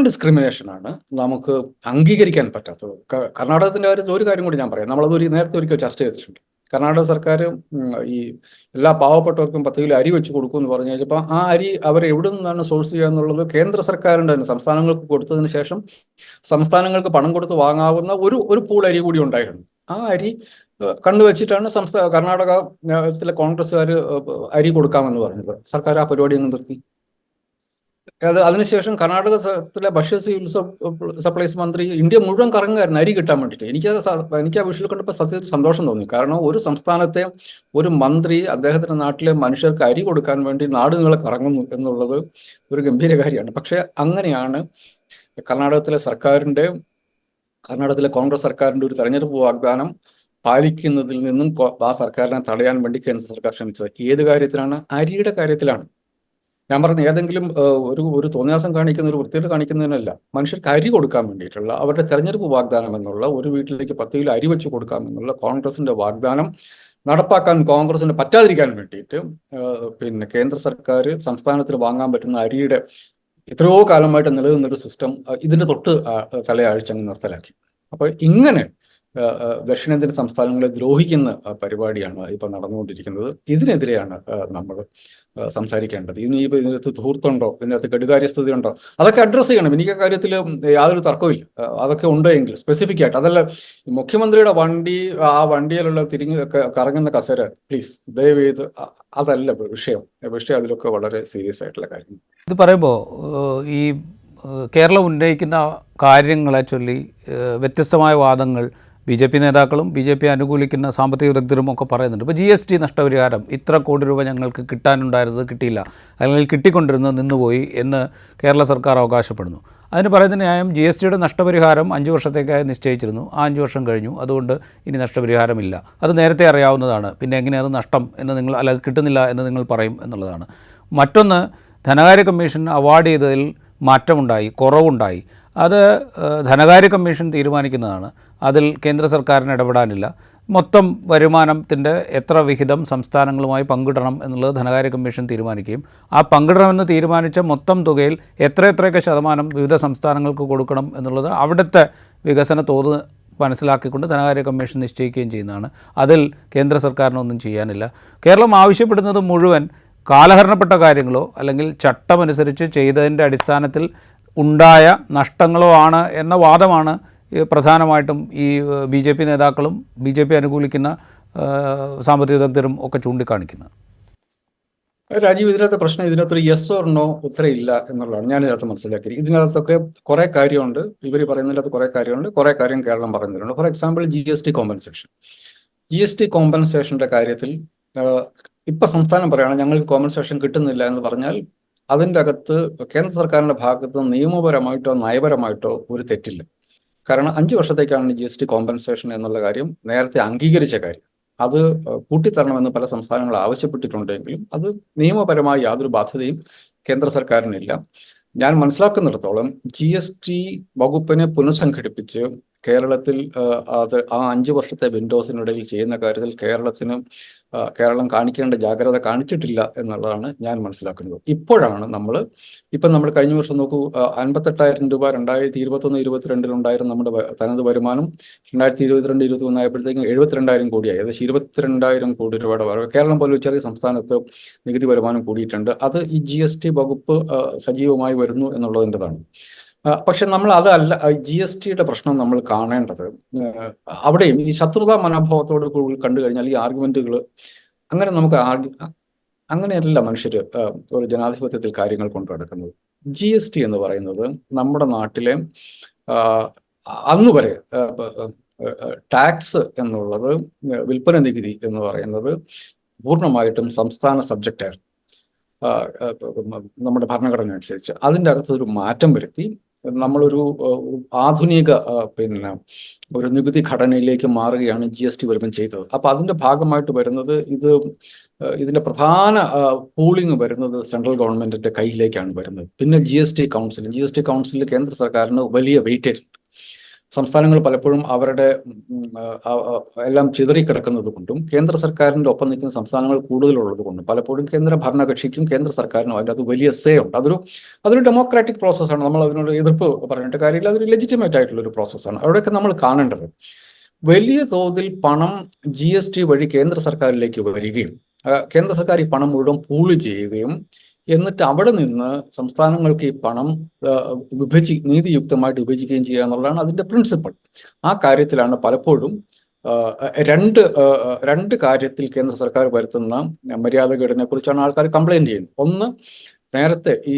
ഡിസ്ക്രിമിനേഷനാണ് നമുക്ക് അംഗീകരിക്കാൻ പറ്റാത്തത്. കർണാടകത്തിന്റെ കാര്യത്തിൽ ഒരു കാര്യം കൂടി ഞാൻ പറയാം. നമ്മളത് നേരത്തെ ഒരിക്കൽ ചർച്ച ചെയ്തിട്ടുണ്ട്. കർണാടക സർക്കാർ ഈ എല്ലാ പാവപ്പെട്ടവർക്കും 10 കിലോ അരി വെച്ച് കൊടുക്കും എന്ന് പറഞ്ഞു കഴിഞ്ഞപ്പോൾ ആ അരി അവർ എവിടെ നിന്നാണ് സോഴ്സ് ചെയ്യുക എന്നുള്ളത് കേന്ദ്ര സർക്കാരിൻ്റെ തന്നെ സംസ്ഥാനങ്ങൾക്ക് കൊടുത്തതിന് ശേഷം സംസ്ഥാനങ്ങൾക്ക് പണം കൊടുത്ത് വാങ്ങാവുന്ന ഒരു പൂൾ അരി കൂടി ഉണ്ടായിരുന്നു. ആ അരി കണ്ടുവച്ചിട്ടാണ് കർണാടകത്തിലെ കോൺഗ്രസ്സുകാർ അരി കൊടുക്കാമെന്ന് പറഞ്ഞത്. സർക്കാർ ആ പരിപാടി അങ്ങ് നിർത്തി. അതിനുശേഷം കർണാടകത്തിലെ ഭക്ഷ്യ സിവിൽ സപ്ലൈസ് മന്ത്രി ഇന്ത്യ മുഴുവൻ കറങ്ങുമായിരുന്നു അരി കിട്ടാൻ വേണ്ടിയിട്ട്. എനിക്ക് ആ വിഷയം കണ്ടപ്പോൾ സത്യത്തിൽ സന്തോഷം തോന്നി. കാരണം ഒരു സംസ്ഥാനത്തെ ഒരു മന്ത്രി അദ്ദേഹത്തിന്റെ നാട്ടിലെ മനുഷ്യർക്ക് അരി കൊടുക്കാൻ വേണ്ടി നാടുകളെ കറങ്ങുന്നു എന്നുള്ളത് ഒരു ഗംഭീര കാര്യമാണ്. പക്ഷെ അങ്ങനെയാണ് കർണാടകത്തിലെ കോൺഗ്രസ് സർക്കാരിന്റെ ഒരു തെരഞ്ഞെടുപ്പ് വാഗ്ദാനം പാലിക്കുന്നതിൽ നിന്നും ആ സർക്കാരിനെ തടയാൻ വേണ്ടി കേന്ദ്ര സർക്കാർ ശ്രമിച്ചത്. ഏത് കാര്യത്തിലാണ്? അരിയുടെ കാര്യത്തിലാണ്. ഞാൻ പറഞ്ഞ ഏതെങ്കിലും ഒരു തോന്നിയാസം കാണിക്കുന്ന, ഒരു വൃത്തികേട് കാണിക്കുന്നതിനല്ല, മനുഷ്യർക്ക് അരി കൊടുക്കാൻ വേണ്ടിയിട്ടുള്ള അവരുടെ തെരഞ്ഞെടുപ്പ് വാഗ്ദാനം എന്നുള്ള ഒരു വീട്ടിലേക്ക് 10 കിലോ അരി വെച്ച് കൊടുക്കാമെന്നുള്ള കോൺഗ്രസിന്റെ വാഗ്ദാനം നടപ്പാക്കാൻ കോൺഗ്രസിന് പറ്റാതിരിക്കാൻ വേണ്ടിയിട്ട് പിന്നെ കേന്ദ്ര സർക്കാർ സംസ്ഥാനത്തിൽ വാങ്ങാൻ പറ്റുന്ന അരിയുടെ എത്രയോ കാലമായിട്ട് നിലനിന്നൊരു സിസ്റ്റം ഇതിന്റെ തൊട്ട് തലയാഴ്ച അങ്ങ് നിർത്തലാക്കി. അപ്പൊ ഇങ്ങനെ ദക്ഷിണേന്ത്യൻ സംസ്ഥാനങ്ങളെ ദ്രോഹിക്കുന്ന പരിപാടിയാണ് ഇപ്പം നടന്നുകൊണ്ടിരിക്കുന്നത്. ഇതിനെതിരെയാണ് നമ്മൾ സംസാരിക്കേണ്ടത്. ഇതിനകത്ത് ധൂർത്തുണ്ടോ, ഇതിനകത്ത് കെടുകാര്യസ്ഥതയുണ്ടോ, അതൊക്കെ അഡ്രസ്സ് ചെയ്യണം. എനിക്ക് കാര്യത്തിൽ യാതൊരു തർക്കമില്ല. അതൊക്കെ ഉണ്ടെങ്കിൽ സ്പെസിഫിക് ആയിട്ട്, അതല്ല മുഖ്യമന്ത്രിയുടെ വണ്ടി, ആ വണ്ടിയിലുള്ള കറങ്ങുന്ന കസേര, പ്ലീസ് ദയവ് ചെയ്ത് അതല്ല വിഷയം. അതിലൊക്കെ വളരെ സീരിയസ് ആയിട്ടുള്ള കാര്യം. ഇത് പറയുമ്പോൾ ഈ കേരളം ഉന്നയിക്കുന്ന കാര്യങ്ങളെ ചൊല്ലി വ്യത്യസ്തമായ വാദങ്ങൾ BJP നേതാക്കളും BJP അനുകൂലിക്കുന്ന സാമ്പത്തിക വിദഗ്ധരും ഒക്കെ പറയുന്നുണ്ട്. ഇപ്പോൾ GST നഷ്ടപരിഹാരം ഇത്ര കോടി രൂപ ഞങ്ങൾക്ക് കിട്ടാനുണ്ടായിരുന്നത് കിട്ടിയില്ല, അല്ലെങ്കിൽ കിട്ടിക്കൊണ്ടിരുന്നത് നിന്നുപോയി എന്ന് കേരള സർക്കാർ അവകാശപ്പെടുന്നു. അതിന് പറയുന്ന ന്യായം GSTയുടെ നഷ്ടപരിഹാരം 5 വർഷത്തേക്കായി നിശ്ചയിച്ചിരുന്നു. ആ 5 വർഷം കഴിഞ്ഞു, അതുകൊണ്ട് ഇനി നഷ്ടപരിഹാരമില്ല. അത് നേരത്തെ അറിയാവുന്നതാണ്. പിന്നെ എങ്ങനെ അത് നഷ്ടം എന്ന് നിങ്ങൾ, അല്ല കിട്ടുന്നില്ല എന്ന് നിങ്ങൾ പറയും എന്നുള്ളതാണ്. മറ്റൊന്ന്, ധനകാര്യ കമ്മീഷൻ അവാർഡ് ചെയ്തതിൽ മാറ്റമുണ്ടായി, കുറവുണ്ടായി. അത് ധനകാര്യ കമ്മീഷൻ തീരുമാനിക്കുന്നതാണ്. അതിൽ കേന്ദ്ര സർക്കാരിന് ഇടപെടാനില്ല. മൊത്തം വരുമാനത്തിൻ്റെ എത്ര വിഹിതം സംസ്ഥാനങ്ങളുമായി പങ്കിടണം എന്നുള്ളത് ധനകാര്യ കമ്മീഷൻ തീരുമാനിക്കുകയും ആ പങ്കിടണമെന്ന് തീരുമാനിച്ച മൊത്തം തുകയിൽ എത്രയൊക്കെ ശതമാനം വിവിധ സംസ്ഥാനങ്ങൾക്ക് കൊടുക്കണം എന്നുള്ളത് അവിടുത്തെ വികസന തോത് മനസ്സിലാക്കിക്കൊണ്ട് ധനകാര്യ കമ്മീഷൻ നിശ്ചയിക്കുകയും ചെയ്യുന്നതാണ്. അതിൽ കേന്ദ്ര സർക്കാരിനൊന്നും ചെയ്യാനില്ല. കേരളം ആവശ്യപ്പെടുന്നത് മുഴുവൻ കാലഹരണപ്പെട്ട കാര്യങ്ങളോ അല്ലെങ്കിൽ ചട്ടമനുസരിച്ച് ചെയ്തതിൻ്റെ അടിസ്ഥാനത്തിൽ ഉണ്ടായ നഷ്ടങ്ങളോ ആണ് എന്ന വാദമാണ് പ്രധാനമായിട്ടും ഈ BJP നേതാക്കളും BJP അനുകൂലിക്കുന്ന സാമ്പത്തിക വിദഗ്ധരും ഒക്കെ ചൂണ്ടിക്കാണിക്കുന്നത്. രാജീവ്, ഇതിനകത്ത് പ്രശ്നം ഇതിനകത്തൊരു യെസ് ഓർ നോ ഉത്തരം ഇല്ല എന്നുള്ളതാണ് ഞാൻ ഇതിനകത്ത് മനസ്സിലാക്കി. ഇതിനകത്തൊക്കെ കുറേ കാര്യമുണ്ട്, ഇവർ പറയുന്നതിനകത്ത് കുറേ കാര്യമുണ്ട്, കുറേ കാര്യം കേരളം പറയുന്നതിലുണ്ട്. For example GST compensation. GST കോമ്പൻസേഷൻ്റെ കാര്യത്തിൽ ഇപ്പം സംസ്ഥാനം പറയുകയാണ് ഞങ്ങൾക്ക് കോമ്പൻസേഷൻ കിട്ടുന്നില്ല എന്ന് പറഞ്ഞാൽ അതിൻ്റെ അകത്ത് കേന്ദ്ര സർക്കാരിൻ്റെ ഭാഗത്ത് നിയമപരമായിട്ടോ നയപരമായിട്ടോ ഒരു തെറ്റില്ല. കാരണം 5 വർഷത്തേക്കാണ് GST കോമ്പൻസേഷൻ എന്നുള്ള കാര്യം നേരത്തെ അംഗീകരിച്ച കാര്യം. അത് കൂട്ടിത്തരണമെന്ന് പല സംസ്ഥാനങ്ങൾ ആവശ്യപ്പെട്ടിട്ടുണ്ടെങ്കിലും അത് നിയമപരമായ യാതൊരു ബാധ്യതയും കേന്ദ്ര സർക്കാരിനില്ല. ഞാൻ മനസ്സിലാക്കുന്നിടത്തോളം GST വകുപ്പിനെ പുനഃസംഘടിപ്പിച്ച് കേരളത്തിൽ അത് ആ 5 വർഷത്തെ വിൻഡോസിനിടയിൽ ചെയ്യുന്ന കാര്യത്തിൽ കേരളം കാണിക്കേണ്ട ജാഗ്രത കാണിച്ചിട്ടില്ല എന്നുള്ളതാണ് ഞാൻ മനസ്സിലാക്കുന്നത്. ഇപ്പോഴാണ് ഇപ്പം നമ്മൾ കഴിഞ്ഞ വർഷം നോക്കൂ, 58,000 രൂപ 2021-22 ഉണ്ടായിരുന്ന നമ്മുടെ തനത് വരുമാനം 2022-23 ആയപ്പോഴത്തേക്കും 72,000 കോടിയായി. ഏകദേശം 22,000 കോടി രൂപയുടെ വരവ്. കേരളം പോലെ ഒരു ചെറിയ സംസ്ഥാനത്ത് നികുതി വരുമാനം കൂടിയിട്ടുണ്ട്. അത് ഈ GST വകുപ്പ് സജീവമായി വരുന്നു എന്നുള്ളതിൻ്റെതാണ്. പക്ഷെ നമ്മൾ അതല്ല GSTയുടെ പ്രശ്നം നമ്മൾ കാണേണ്ടത്. അവിടെയും ഈ ശത്രുതാ മനോഭാവത്തോട് കണ്ടു കഴിഞ്ഞാൽ ഈ ആർഗ്യുമെന്റുകൾ അങ്ങനെയല്ല മനുഷ്യർ ഒരു ജനാധിപത്യത്തിൽ കാര്യങ്ങൾ കൊണ്ടു നടക്കുന്നത്. GST എന്ന് പറയുന്നത് നമ്മുടെ നാട്ടിലെ അന്ന് വരെ ടാക്സ് എന്നുള്ളത്, വിൽപ്പന നികുതി എന്ന് പറയുന്നത് പൂർണ്ണമായിട്ടും സംസ്ഥാന സബ്ജക്റ്റായിരുന്നു. നമ്മുടെ ഭരണഘടന അനുസരിച്ച് അതിൻ്റെ അകത്ത് ഒരു മാറ്റം വരുത്തി നമ്മളൊരു ആധുനിക ഒരു നികുതി ഘടനയിലേക്ക് മാറുകയാണ് GST വരുമ്പം ചെയ്തത്. അപ്പോൾ അതിൻ്റെ ഭാഗമായിട്ട് വരുന്നത് ഇതിൻ്റെ പ്രധാന പൂളിങ് വരുന്നത് സെൻട്രൽ ഗവൺമെൻറ്റിൻ്റെ കയ്യിലേക്കാണ് വരുന്നത്. പിന്നെ GST കൗൺസിലിൽ കേന്ദ്ര സർക്കാരിന് വലിയ വെയിറ്റേജ്. സംസ്ഥാനങ്ങൾ പലപ്പോഴും അവരുടെ എല്ലാം ചിതറിക്കിടക്കുന്നത് കൊണ്ടും കേന്ദ്ര സർക്കാരിൻ്റെ ഒപ്പം നിൽക്കുന്ന സംസ്ഥാനങ്ങൾ കൂടുതലുള്ളത് കൊണ്ടും പലപ്പോഴും കേന്ദ്ര ഭരണകക്ഷിക്കും കേന്ദ്ര സർക്കാരിനും അതിൻ്റെ അത് വലിയ സേ ഉണ്ട്. അതൊരു ഡെമോക്രാറ്റിക് പ്രോസസ്സാണ്. നമ്മൾ അതിനോട് എതിർപ്പ് പറഞ്ഞിട്ട് കാര്യമില്ല. അതൊരു ലെജിറ്റിമേറ്റ് ആയിട്ടുള്ളൊരു പ്രോസസ്സാണ്. അവിടെയൊക്കെ നമ്മൾ കാണേണ്ടത് വലിയ തോതിൽ പണം GST വഴി കേന്ദ്ര സർക്കാരിലേക്ക് വരികയും കേന്ദ്ര സർക്കാർ ഈ പണം മുഴുവൻ പൂള് ചെയ്യുകയും എന്നിട്ട് അവിടെ നിന്ന് സംസ്ഥാനങ്ങൾക്ക് ഈ പണം നീതിയുക്തമായിട്ട് വിഭജിക്കുകയും ചെയ്യുക എന്നുള്ളതാണ് അതിൻ്റെ പ്രിൻസിപ്പൾ. ആ കാര്യത്തിലാണ് പലപ്പോഴും രണ്ട് കാര്യത്തിൽ കേന്ദ്ര സർക്കാർ വരുത്തുന്ന മര്യാദകേടിനെ കുറിച്ചാണ് ആൾക്കാർ കംപ്ലൈൻറ്റ് ചെയ്യുന്നത്. ഒന്ന്, നേരത്തെ ഈ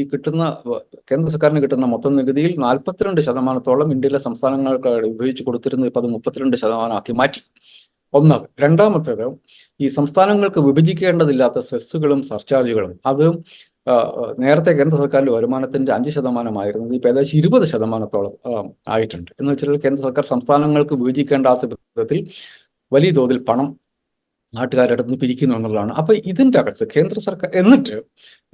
കേന്ദ്ര സർക്കാരിന് കിട്ടുന്ന മൊത്തം നികുതിയിൽ 42% ഇന്ത്യയിലെ സംസ്ഥാനങ്ങൾക്ക് വിഭജിച്ച് കൊടുത്തിരുന്നത് ഇപ്പോൾ അത് 32% മാറ്റി. ഒന്നത്. രണ്ടാമത്തേത്, ഈ സംസ്ഥാനങ്ങൾക്ക് വിഭജിക്കേണ്ടതില്ലാത്ത സെസ്സുകളും സർചാർജുകളും അത് നേരത്തെ കേന്ദ്ര സർക്കാരിൻ്റെ വരുമാനത്തിൻ്റെ 5% ഇപ്പോൾ ഏകദേശം 20% ആയിട്ടുണ്ട്. എന്ന് വെച്ചാൽ കേന്ദ്ര സർക്കാർ സംസ്ഥാനങ്ങൾക്ക് വിഭജിക്കേണ്ടാത്ത വിധത്തിൽ വലിയ തോതിൽ പണം നാട്ടുകാരുടെ അടുത്ത് നിന്ന് പിരിക്കുന്നു എന്നുള്ളതാണ്. അപ്പോൾ ഇതിൻ്റെ അകത്ത് കേന്ദ്ര സർക്കാർ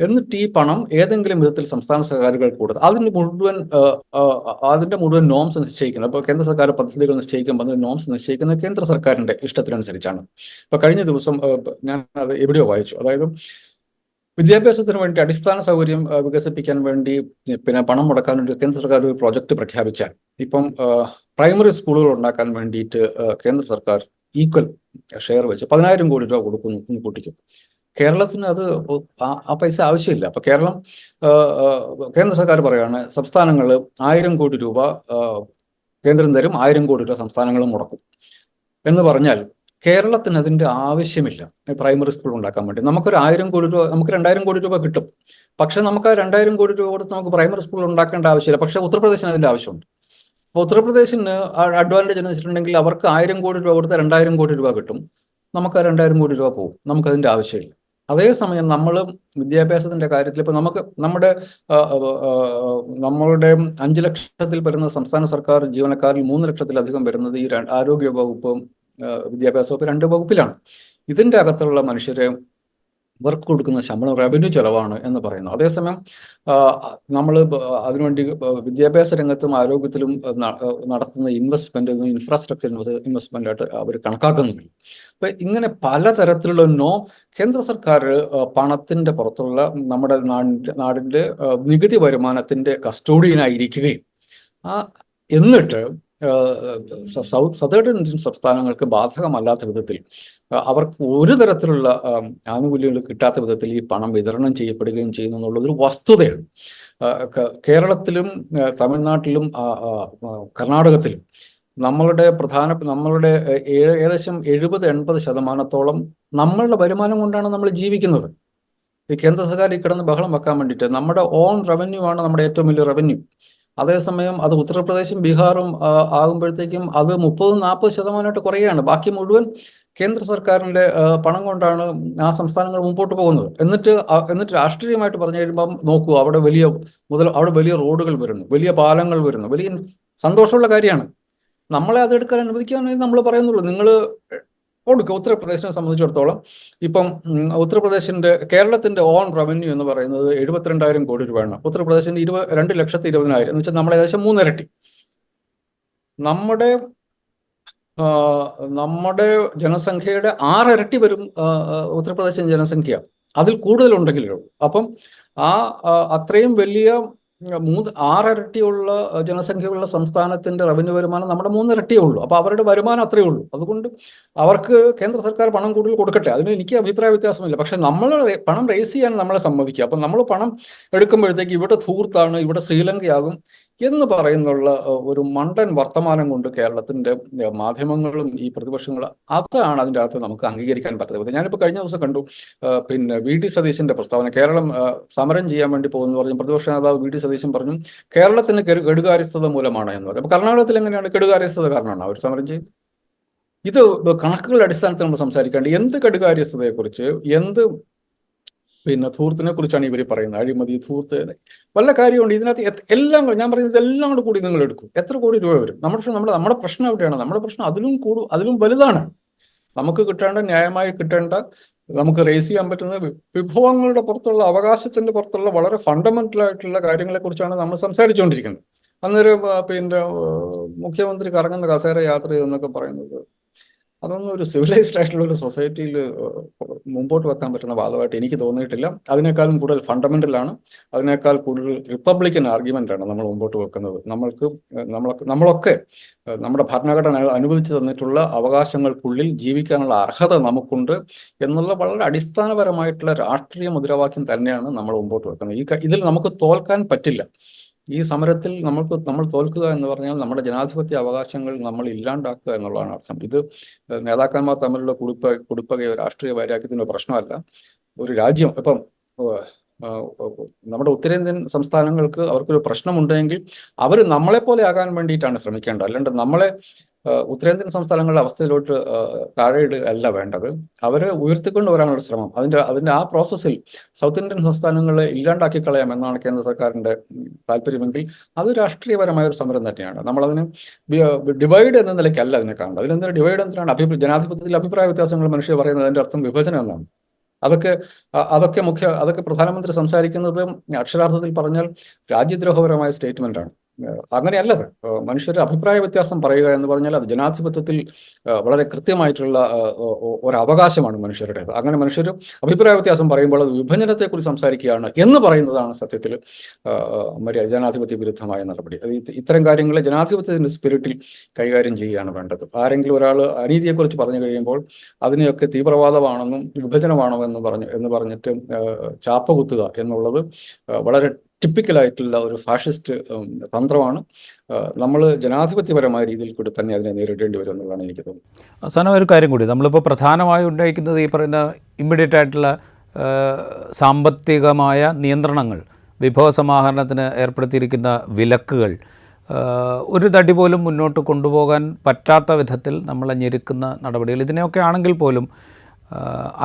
എന്നിട്ട് ഈ പണം ഏതെങ്കിലും വിധത്തിൽ സംസ്ഥാന സർക്കാരുകൾക്ക് കൊടുത്ത് അതിൻ്റെ മുഴുവൻ നോംസ് നിശ്ചയിക്കുന്നത്. അപ്പോൾ കേന്ദ്ര സർക്കാർ പദ്ധതികൾ നിശ്ചയിക്കുമ്പോൾ അതിൻ്റെ നോംസ് നിശ്ചയിക്കുന്നത് കേന്ദ്ര സർക്കാരിൻ്റെ ഇഷ്ടത്തിനനുസരിച്ചാണ്. ഇപ്പോൾ കഴിഞ്ഞ ദിവസം ഞാൻ അത് എവിടെയോ വായിച്ചു. അതായത് വിദ്യാഭ്യാസത്തിന് വേണ്ടി അടിസ്ഥാന സൗകര്യം വികസിപ്പിക്കാൻ വേണ്ടി പണം മുടക്കാൻ വേണ്ടി കേന്ദ്ര സർക്കാർ ഒരു പ്രോജക്റ്റ് പ്രഖ്യാപിച്ചാൽ ഇപ്പം പ്രൈമറി സ്കൂളുകൾ ഉണ്ടാക്കാൻ വേണ്ടിയിട്ട് കേന്ദ്ര സർക്കാർ ഈക്വൽ ഷെയർ വെച്ച് 10,000 കോടി രൂപ കൊടുക്കുന്നു കുട്ടിക്കും. കേരളത്തിന് അത് ആ പൈസ ആവശ്യമില്ല. അപ്പോൾ കേന്ദ്ര സർക്കാർ പറയുകയാണ് സംസ്ഥാനങ്ങൾ 1,000 കോടി രൂപ കേന്ദ്രം തരും, 1,000 കോടി രൂപ സംസ്ഥാനങ്ങളും മുടക്കും എന്ന് പറഞ്ഞാൽ കേരളത്തിന് അതിൻ്റെ ആവശ്യമില്ല. പ്രൈമറി സ്കൂൾ ഉണ്ടാക്കാൻ വേണ്ടി നമുക്കൊരു 1,000 കോടി രൂപ, നമുക്ക് 2,000 കോടി രൂപ കിട്ടും. പക്ഷെ നമുക്ക് ആ 2,000 കോടി രൂപ കൊടുത്ത് നമുക്ക് പ്രൈമറി സ്കൂൾ ഉണ്ടാക്കേണ്ട ആവശ്യമില്ല. പക്ഷേ ഉത്തർപ്രദേശിന് അതിൻ്റെ ആവശ്യമുണ്ട്. അപ്പോൾ ഉത്തർപ്രദേശിന് അഡ്വാൻറ്റേജ് എന്ന് വെച്ചിട്ടുണ്ടെങ്കിൽ അവർക്ക് 1,000 കോടി രൂപ കൊടുത്ത് 2,000 കോടി രൂപ കിട്ടും. നമുക്ക് ആ 2,000 കോടി രൂപ പോകും. നമുക്കതിൻ്റെ ആവശ്യമില്ല. അതേസമയം നമ്മൾ വിദ്യാഭ്യാസത്തിൻ്റെ കാര്യത്തിൽ ഇപ്പോൾ നമ്മളുടെ 5 ലക്ഷത്തിൽ വരുന്ന സംസ്ഥാന സർക്കാർ ജീവനക്കാരിൽ 3 ലക്ഷത്തിലധികം വരുന്നത് ഈ ആരോഗ്യ വകുപ്പും വിദ്യാഭ്യാസ വകുപ്പ് 2 വകുപ്പിലാണ്. ഇതിൻ്റെ അകത്തുള്ള മനുഷ്യരെ ഇവർക്ക് കൊടുക്കുന്ന ശമ്പളം റവന്യൂ ചെലവാണ് എന്ന് പറയുന്നു. അതേസമയം നമ്മൾ അതിനുവേണ്ടി വിദ്യാഭ്യാസ രംഗത്തും ആരോഗ്യത്തിലും നടത്തുന്ന ഇൻവെസ്റ്റ്മെന്റ് ഇൻഫ്രാസ്ട്രക്ചർ ഇൻവെസ്റ്റ്മെന്റ് ആയിട്ട് അവർ കണക്കാക്കുന്നില്ല. അപ്പൊ ഇങ്ങനെ പലതരത്തിലുള്ള കേന്ദ്ര സർക്കാർ പണത്തിന്റെ പുറത്തുള്ള നമ്മുടെ നാടിന്റെ നികുതി വരുമാനത്തിന്റെ കസ്റ്റോഡിയനായിരിക്കുകയും എന്നിട്ട് സദേൺ ഇന്ത്യൻ സംസ്ഥാനങ്ങൾക്ക് ബാധകമല്ലാത്ത വിധത്തിൽ അവർക്ക് ഒരു തരത്തിലുള്ള ആനുകൂല്യങ്ങൾ കിട്ടാത്ത വിധത്തിൽ ഈ പണം വിതരണം ചെയ്യപ്പെടുകയും ചെയ്യുന്നു എന്നുള്ളതൊരു വസ്തുതയാണ്. കേരളത്തിലും തമിഴ്നാട്ടിലും കർണാടകത്തിലും നമ്മളുടെ ഏകദേശം 70-80% നമ്മളുടെ വരുമാനം കൊണ്ടാണ് നമ്മൾ ജീവിക്കുന്നത്. ഈ കേന്ദ്ര സർക്കാർ ഈ കിടന്ന് ബഹളം വെക്കാൻ വേണ്ടിയിട്ട് നമ്മുടെ ഓൺ റവന്യൂ ആണ് നമ്മുടെ ഏറ്റവും വലിയ റവന്യൂ. അതേസമയം അത് ഉത്തർപ്രദേശും ബീഹാറും ആകുമ്പോഴത്തേക്കും അത് 30-40% കുറയുകയാണ്. ബാക്കി മുഴുവൻ കേന്ദ്ര സർക്കാരിന്റെ പണം കൊണ്ടാണ് ആ സംസ്ഥാനങ്ങൾ മുമ്പോട്ട് പോകുന്നത്. എന്നിട്ട് രാഷ്ട്രീയമായിട്ട് പറഞ്ഞു കഴിയുമ്പം നോക്കൂ, അവിടെ വലിയ റോഡുകൾ വരുന്നു, വലിയ പാലങ്ങൾ വരുന്നു, വലിയ സന്തോഷമുള്ള കാര്യമാണ്. നമ്മളെ അതെടുക്കാൻ അനുവദിക്കാമെന്ന് നമ്മൾ പറയുന്നുള്ളൂ. നിങ്ങൾ കൊടുക്കുക. ഉത്തർപ്രദേശിനെ സംബന്ധിച്ചിടത്തോളം ഇപ്പം കേരളത്തിന്റെ ഓൺ റവന്യൂ എന്ന് പറയുന്നത് 72,000 കോടി രൂപയാണ്. ഉത്തർപ്രദേശിന്റെ 2,20,000 എന്ന് വെച്ചാൽ നമ്മൾ ഏകദേശം 3 ഇരട്ടി. നമ്മുടെ ജനസംഖ്യയുടെ 6 ഇരട്ടി വരും ഉത്തർപ്രദേശിന്റെ ജനസംഖ്യ. അതിൽ കൂടുതലുണ്ടെങ്കിലേ ഉള്ളൂ. അപ്പം അത്രയും വലിയ 6 ഇരട്ടിയുള്ള ജനസംഖ്യയുള്ള സംസ്ഥാനത്തിന്റെ റവന്യൂ വരുമാനം നമ്മുടെ 3 ഇരട്ടിയേ ഉള്ളൂ. അപ്പൊ അവരുടെ വരുമാനം അത്രയേ ഉള്ളൂ. അതുകൊണ്ട് അവർക്ക് കേന്ദ്ര സർക്കാർ പണം കൂടുതൽ കൊടുക്കട്ടെ, അതിന് എനിക്ക് അഭിപ്രായ വ്യത്യാസമില്ല. പക്ഷെ നമ്മൾ പണം റേസ് ചെയ്യാൻ നമ്മളെ സമ്മതിക്കുക. അപ്പൊ നമ്മൾ പണം എടുക്കുമ്പോഴത്തേക്ക് ഇവിടെ ധൂർത്താണ്, ഇവിടെ ശ്രീലങ്കയാകും എന്ന് പറയുന്നുള്ള ഒരു മണ്ടൻ വർത്തമാനം കൊണ്ട് കേരളത്തിന്റെ മാധ്യമങ്ങളും ഈ പ്രതിപക്ഷങ്ങളും അതാണ് അതിൻ്റെ അകത്ത് നമുക്ക് അംഗീകരിക്കാൻ പറ്റാത്തത്. ഞാനിപ്പോൾ കഴിഞ്ഞ ദിവസം കണ്ടു, VD സതീശന്റെ പ്രസ്താവന, കേരളം സമരം ചെയ്യാൻ വേണ്ടി പോകുന്നു പറഞ്ഞു. പ്രതിപക്ഷ നേതാവ് VD സതീശൻ പറഞ്ഞു കേരളത്തിന് കെടുകാര്യസ്ഥത മൂലമാണ് എന്ന് പറയും. അപ്പൊ കർണാടകത്തിൽ എങ്ങനെയാണ് കെടുകാര്യസ്ഥത കാരണമാണ് അവർ സമരം ചെയ്യുന്നത്? ഇത് കണക്കുകളുടെ അടിസ്ഥാനത്തിൽ നമ്മൾ സംസാരിക്കേണ്ടത്. എന്ത് കെടുകാര്യസ്ഥതയെക്കുറിച്ച്, എന്ത് ധൂർത്തിനെ കുറിച്ചാണ് ഇവർ പറയുന്നത്? അഴിമതി, ധൂർത്ത്, വല്ല കാര്യമുണ്ട് ഇതിനകത്ത്? എല്ലാം ഞാൻ പറയുന്നത് എല്ലാം കൂടി നിങ്ങൾ എടുക്കും, എത്ര കോടി രൂപ വരും? നമ്മുടെ പ്രശ്നം എവിടെയാണ്? നമ്മുടെ പ്രശ്നം അതിലും വലുതാണ്. നമുക്ക് ന്യായമായി കിട്ടേണ്ട, നമുക്ക് റേസ് ചെയ്യാൻ പറ്റുന്ന വിഭവങ്ങളുടെ പുറത്തുള്ള, അവകാശത്തിന്റെ പുറത്തുള്ള വളരെ ഫണ്ടമെന്റൽ ആയിട്ടുള്ള കാര്യങ്ങളെ കുറിച്ചാണ് നമ്മൾ സംസാരിച്ചുകൊണ്ടിരിക്കുന്നത്. അന്നേരം മുഖ്യമന്ത്രി കറങ്ങുന്ന കസേര യാത്ര എന്നൊക്കെ പറയുന്നത് അതൊന്നും ഒരു സിവിലൈസ്ഡ് ആയിട്ടുള്ള ഒരു സൊസൈറ്റിയിൽ മുമ്പോട്ട് വെക്കാൻ പറ്റുന്ന വാദമായിട്ട് എനിക്ക് തോന്നിയിട്ടില്ല. അതിനേക്കാളും കൂടുതൽ ഫണ്ടമെന്റലാണ്, അതിനേക്കാൾ കൂടുതൽ റിപ്പബ്ലിക്കൻ ആർഗ്യുമെന്റാണ് നമ്മൾ മുമ്പോട്ട് വെക്കുന്നത്. നമ്മളൊക്കെ നമ്മുടെ ഭരണഘടന അനുവദിച്ചു തന്നിട്ടുള്ള അവകാശങ്ങൾക്കുള്ളിൽ ജീവിക്കാനുള്ള അർഹത നമുക്കുണ്ട് എന്നുള്ള വളരെ അടിസ്ഥാനപരമായിട്ടുള്ള രാഷ്ട്രീയ മുദ്രാവാക്യം തന്നെയാണ് നമ്മൾ മുമ്പോട്ട് വെക്കുന്നത്. ഇതിൽ നമുക്ക് തോൽക്കാൻ പറ്റില്ല. ഈ സമരത്തിൽ നമ്മൾ തോൽക്കുക എന്ന് പറഞ്ഞാൽ നമ്മുടെ ജനാധിപത്യ അവകാശങ്ങൾ നമ്മൾ ഇല്ലാണ്ടാക്കുക എന്നുള്ളതാണ് അർത്ഥം. ഇത് നേതാക്കന്മാർ തമ്മിലുള്ള കുടിപ്പകയോ രാഷ്ട്രീയ വൈരാഗ്യത്തിൻ്റെ പ്രശ്നമല്ല. ഒരു രാജ്യം ഇപ്പം നമ്മുടെ ഉത്തരേന്ത്യൻ സംസ്ഥാനങ്ങൾക്ക് അവർക്കൊരു പ്രശ്നമുണ്ടെങ്കിൽ അവർ നമ്മളെപ്പോലെ ആകാൻ വേണ്ടിയിട്ടാണ് ശ്രമിക്കേണ്ടത്. അല്ലാണ്ട് നമ്മളെ ഉത്തരേന്ത്യൻ സംസ്ഥാനങ്ങളുടെ അവസ്ഥയിലോട്ട് താഴെയിടുകയല്ല വേണ്ടത്. അവരെ ഉയർത്തിക്കൊണ്ട് വരാനുള്ള ശ്രമം, അതിന്റെ ആ പ്രോസസ്സിൽ സൗത്ത് ഇന്ത്യൻ സംസ്ഥാനങ്ങളെ ഇല്ലാണ്ടാക്കി കളയാം എന്നാണ് കേന്ദ്ര സർക്കാരിന്റെ താല്പര്യമെങ്കിൽ അത് രാഷ്ട്രീയപരമായ ഒരു സമരം തന്നെയാണ്. നമ്മളതിന് ഡിവൈഡ് എന്ന നിലയ്ക്കല്ല അതിനെ കാണുന്നത്. അതിനെന്താ ഡിവൈഡ് എന്തിനാണ്? ജനാധിപത്യത്തിൽ അഭിപ്രായ വ്യത്യാസങ്ങൾ മനുഷ്യർ പറയുന്നത് അതിന്റെ അർത്ഥം വിഭജനം എന്നാണ്. അതൊക്കെ പ്രധാനമന്ത്രി സംസാരിക്കുന്നത് അക്ഷരാർത്ഥത്തിൽ പറഞ്ഞാൽ രാജ്യദ്രോഹപരമായ സ്റ്റേറ്റ്മെന്റ് ആണ്. അങ്ങനെയല്ലത്. മനുഷ്യർ അഭിപ്രായ വ്യത്യാസം പറയുക എന്ന് പറഞ്ഞാൽ അത് ജനാധിപത്യത്തിൽ വളരെ കൃത്യമായിട്ടുള്ള ഒരു അവകാശമാണ് മനുഷ്യരുടേത്. അങ്ങനെ മനുഷ്യർ അഭിപ്രായ വ്യത്യാസം പറയുമ്പോൾ അത് വിഭജനത്തെക്കുറിച്ച് സംസാരിക്കുകയാണ് എന്ന് പറയുന്നതാണ് സത്യത്തിൽ ജനാധിപത്യ വിരുദ്ധമായ നടപടി. ഇത്തരം കാര്യങ്ങളെ ജനാധിപത്യത്തിന്റെ സ്പിരിറ്റിൽ കൈകാര്യം ചെയ്യുകയാണ് വേണ്ടത്. ആരെങ്കിലും ഒരാൾ അനീതിയെക്കുറിച്ച് പറഞ്ഞു കഴിയുമ്പോൾ അതിനെയൊക്കെ തീവ്രവാദമാണെന്നും വിഭജനമാണെന്നും പറഞ്ഞിട്ട് ചാപ്പ കുത്തുക എന്നുള്ളത് വളരെ ടിപ്പിക്കലായിട്ടുള്ള ഒരു ഫാഷിസ്റ്റ് തന്ത്രമാണ്. നമ്മൾ ജനാധിപത്യപരമായ രീതിയിൽ കൂടി തന്നെ അതിനെ നേരിടേണ്ടി വരും എന്നുള്ളതാണ് എനിക്ക് തോന്നുന്നത്. അവസാനം ഒരു കാര്യം കൂടി, നമ്മളിപ്പോൾ പ്രധാനമായും ഉന്നയിക്കുന്നത് ഈ പറയുന്ന ഇമ്മീഡിയറ്റ് ആയിട്ടുള്ള സാമ്പത്തികമായ നിയന്ത്രണങ്ങൾ, വിഭവസമാഹരണത്തിന് ഏർപ്പെടുത്തിയിരിക്കുന്ന വിലക്കുകൾ, ഒരു തടി പോലും മുന്നോട്ട് കൊണ്ടുപോകാൻ പറ്റാത്ത വിധത്തിൽ നമ്മളെ ഞെരുക്കുന്ന നടപടികൾ, ഇതിനെയൊക്കെ ആണെങ്കിൽ പോലും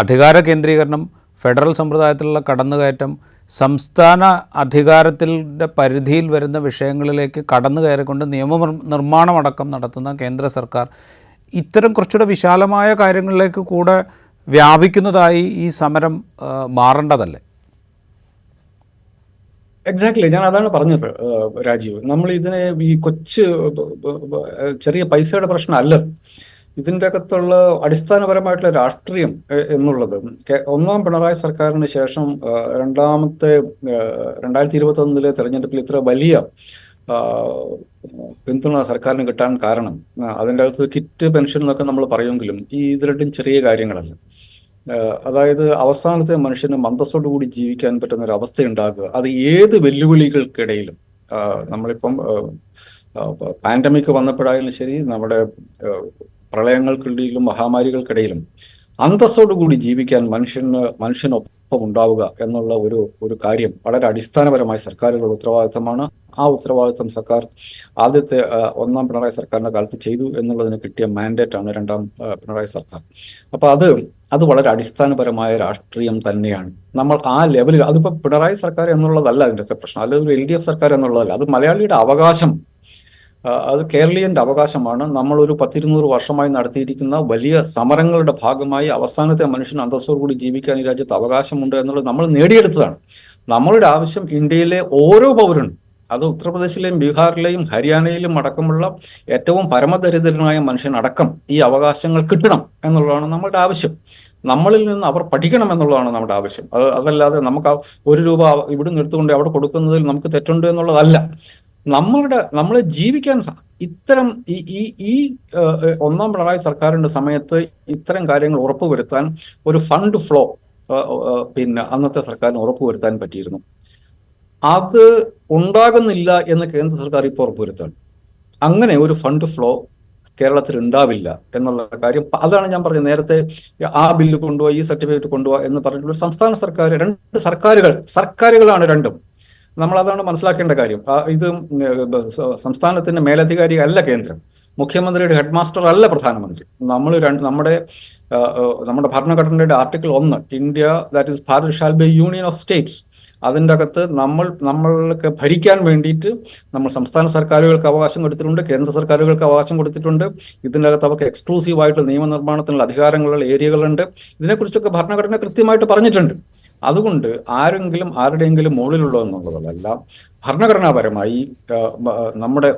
അധികാര കേന്ദ്രീകരണം, ഫെഡറൽ സമ്പ്രദായത്തിലുള്ള കടന്നുകയറ്റം, സംസ്ഥാന അധികാരത്തിൻ്റെ പരിധിയിൽ വരുന്ന വിഷയങ്ങളിലേക്ക് കടന്നു കയറിക്കൊണ്ട് നിയമനിർമ്മാണമടക്കം നടത്തുന്ന കേന്ദ്ര സർക്കാർ ഇത്തരം കുറച്ചുകൂടെ വിശാലമായ കാര്യങ്ങളിലേക്ക് കൂടെ വ്യാപിക്കുന്നതായി ഈ സമരം മാറേണ്ടതല്ലേ? എക്സാക്ട്ലി, ഞാൻ അതാണ് പറഞ്ഞത് രാജീവ്. നമ്മൾ ഇതിനെ ഈ ചെറിയ പൈസയുടെ പ്രശ്നമല്ല. ഇതിൻ്റെ അകത്തുള്ള അടിസ്ഥാനപരമായിട്ടുള്ള രാഷ്ട്രീയം എന്നുള്ളത് ഒന്നാം പിണറായി സർക്കാരിന് ശേഷം 2021 തെരഞ്ഞെടുപ്പിൽ ഇത്ര വലിയ പിന്തുണ സർക്കാരിന് കിട്ടാൻ കാരണം അതിൻ്റെ അകത്ത് കിറ്റ് പെൻഷൻ എന്നൊക്കെ നമ്മൾ പറയുമെങ്കിലും ഇത് രണ്ടും ചെറിയ കാര്യങ്ങളല്ല. അതായത് അവസാനത്തെ മനുഷ്യന് മന്ദസ്സോടുകൂടി ജീവിക്കാൻ പറ്റുന്ന ഒരു അവസ്ഥ ഉണ്ടാകുക, അത് ഏത് വെല്ലുവിളികൾക്കിടയിലും, നമ്മളിപ്പം പാൻഡമിക് വന്നപ്പോഴായാലും ശരി, നമ്മുടെ പ്രളയങ്ങൾക്കിടയിലും മഹാമാരികൾക്കിടയിലും അന്തസ്സോടുകൂടി ജീവിക്കാൻ മനുഷ്യനൊപ്പം ഉണ്ടാവുക എന്നുള്ള ഒരു കാര്യം വളരെ അടിസ്ഥാനപരമായി സർക്കാരുകളുടെ ഉത്തരവാദിത്തമാണ്. ആ ഉത്തരവാദിത്തം സർക്കാർ ആദ്യത്തെ ഒന്നാം പിണറായി സർക്കാരിന്റെ കാലത്ത് ചെയ്തു എന്നുള്ളതിന് കിട്ടിയ മാൻഡേറ്റ് ആണ് രണ്ടാം പിണറായി സർക്കാർ. അപ്പൊ അത് വളരെ അടിസ്ഥാനപരമായ രാഷ്ട്രീയം തന്നെയാണ്. നമ്മൾ ആ ലെവലിൽ, അതിപ്പോ പിണറായി സർക്കാർ എന്നുള്ളതല്ല അതിൻ്റെ പ്രശ്നം, അല്ലെങ്കിൽ ഒരു LDF സർക്കാർ എന്നുള്ളതല്ല, അത് മലയാളിയുടെ അവകാശം, അത് കേരളീയന്റെ അവകാശമാണ്. നമ്മളൊരു 10-200 വർഷമായി നടത്തിയിരിക്കുന്ന വലിയ സമരങ്ങളുടെ ഭാഗമായി അവസാനത്തെ മനുഷ്യന് അന്തസ്സോടുകൂടി ജീവിക്കാൻ ഈ രാജ്യത്ത് അവകാശമുണ്ട് എന്നുള്ളത് നമ്മൾ നേടിയെടുത്തതാണ്. നമ്മളുടെ ആവശ്യം ഇന്ത്യയിലെ ഓരോ പൗരനും, അത് ഉത്തർപ്രദേശിലെയും ബീഹാറിലെയും ഹരിയാനയിലും അടക്കമുള്ള ഏറ്റവും പരമദരിദ്രനായ മനുഷ്യനടക്കം ഈ അവകാശങ്ങൾ കിട്ടണം എന്നുള്ളതാണ് നമ്മളുടെ ആവശ്യം. നമ്മളിൽ നിന്ന് അവർ പഠിക്കണം എന്നുള്ളതാണ് നമ്മുടെ ആവശ്യം. അതല്ലാതെ നമുക്ക് 1 രൂപ ഇവിടുന്ന് എടുത്തുകൊണ്ട് അവിടെ കൊടുക്കുന്നതിൽ നമുക്ക് തെറ്റുണ്ട് എന്നുള്ളതല്ല. നമ്മൾ ജീവിക്കാൻ ഇത്തരം ഈ ഒന്നാം പിണറായി സർക്കാരിന്റെ സമയത്ത് ഇത്തരം കാര്യങ്ങൾ ഉറപ്പുവരുത്താൻ ഒരു ഫണ്ട് ഫ്ലോ അന്നത്തെ സർക്കാരിന് ഉറപ്പുവരുത്താൻ പറ്റിയിരുന്നു. അത് ഉണ്ടാകുന്നില്ല എന്ന് കേന്ദ്ര സർക്കാർ ഇപ്പോൾ ഉറപ്പുവരുത്താണ്. അങ്ങനെ ഒരു ഫണ്ട് ഫ്ലോ കേരളത്തിൽ ഉണ്ടാവില്ല എന്നുള്ള കാര്യം, അതാണ് ഞാൻ പറഞ്ഞത് നേരത്തെ. ആ ബില്ല് കൊണ്ടുപോയി, ഈ സർട്ടിഫിക്കറ്റ് കൊണ്ടുപോകുക എന്ന് പറഞ്ഞിട്ടുള്ള സംസ്ഥാന സർക്കാർ, 2 സർക്കാരുകളാണ് രണ്ടും. നമ്മളതാണ് മനസ്സിലാക്കേണ്ട കാര്യം. ഇത് സംസ്ഥാനത്തിന്റെ മേലധികാരി അല്ല കേന്ദ്രം, മുഖ്യമന്ത്രിയുടെ ഹെഡ് മാസ്റ്റർ അല്ല പ്രധാനമന്ത്രി. നമ്മുടെ ഭരണഘടനയുടെ article 1, India that is Bharat shall be union of States, അതിൻ്റെ അകത്ത് നമ്മൾക്ക് ഭരിക്കാൻ വേണ്ടിയിട്ട് നമ്മൾ സംസ്ഥാന സർക്കാരുകൾക്ക് അവകാശം കൊടുത്തിട്ടുണ്ട്, കേന്ദ്ര സർക്കാരുകൾക്ക് അവകാശം കൊടുത്തിട്ടുണ്ട്. ഇതിൻ്റെ അകത്ത് അവർക്ക് എക്സ്ക്ലൂസീവായിട്ട് നിയമനിർമ്മാണത്തിനുള്ള അധികാരങ്ങളുള്ള ഏരിയകളുണ്ട്. ഇതിനെക്കുറിച്ചൊക്കെ ഭരണഘടന കൃത്യമായിട്ട് പറഞ്ഞിട്ടുണ്ട്. അതുകൊണ്ട് ആരുടെയെങ്കിലും മുകളിലുള്ളോ എന്നുള്ളതല്ല, ഭരണഘടനാപരമായി നമ്മുടെ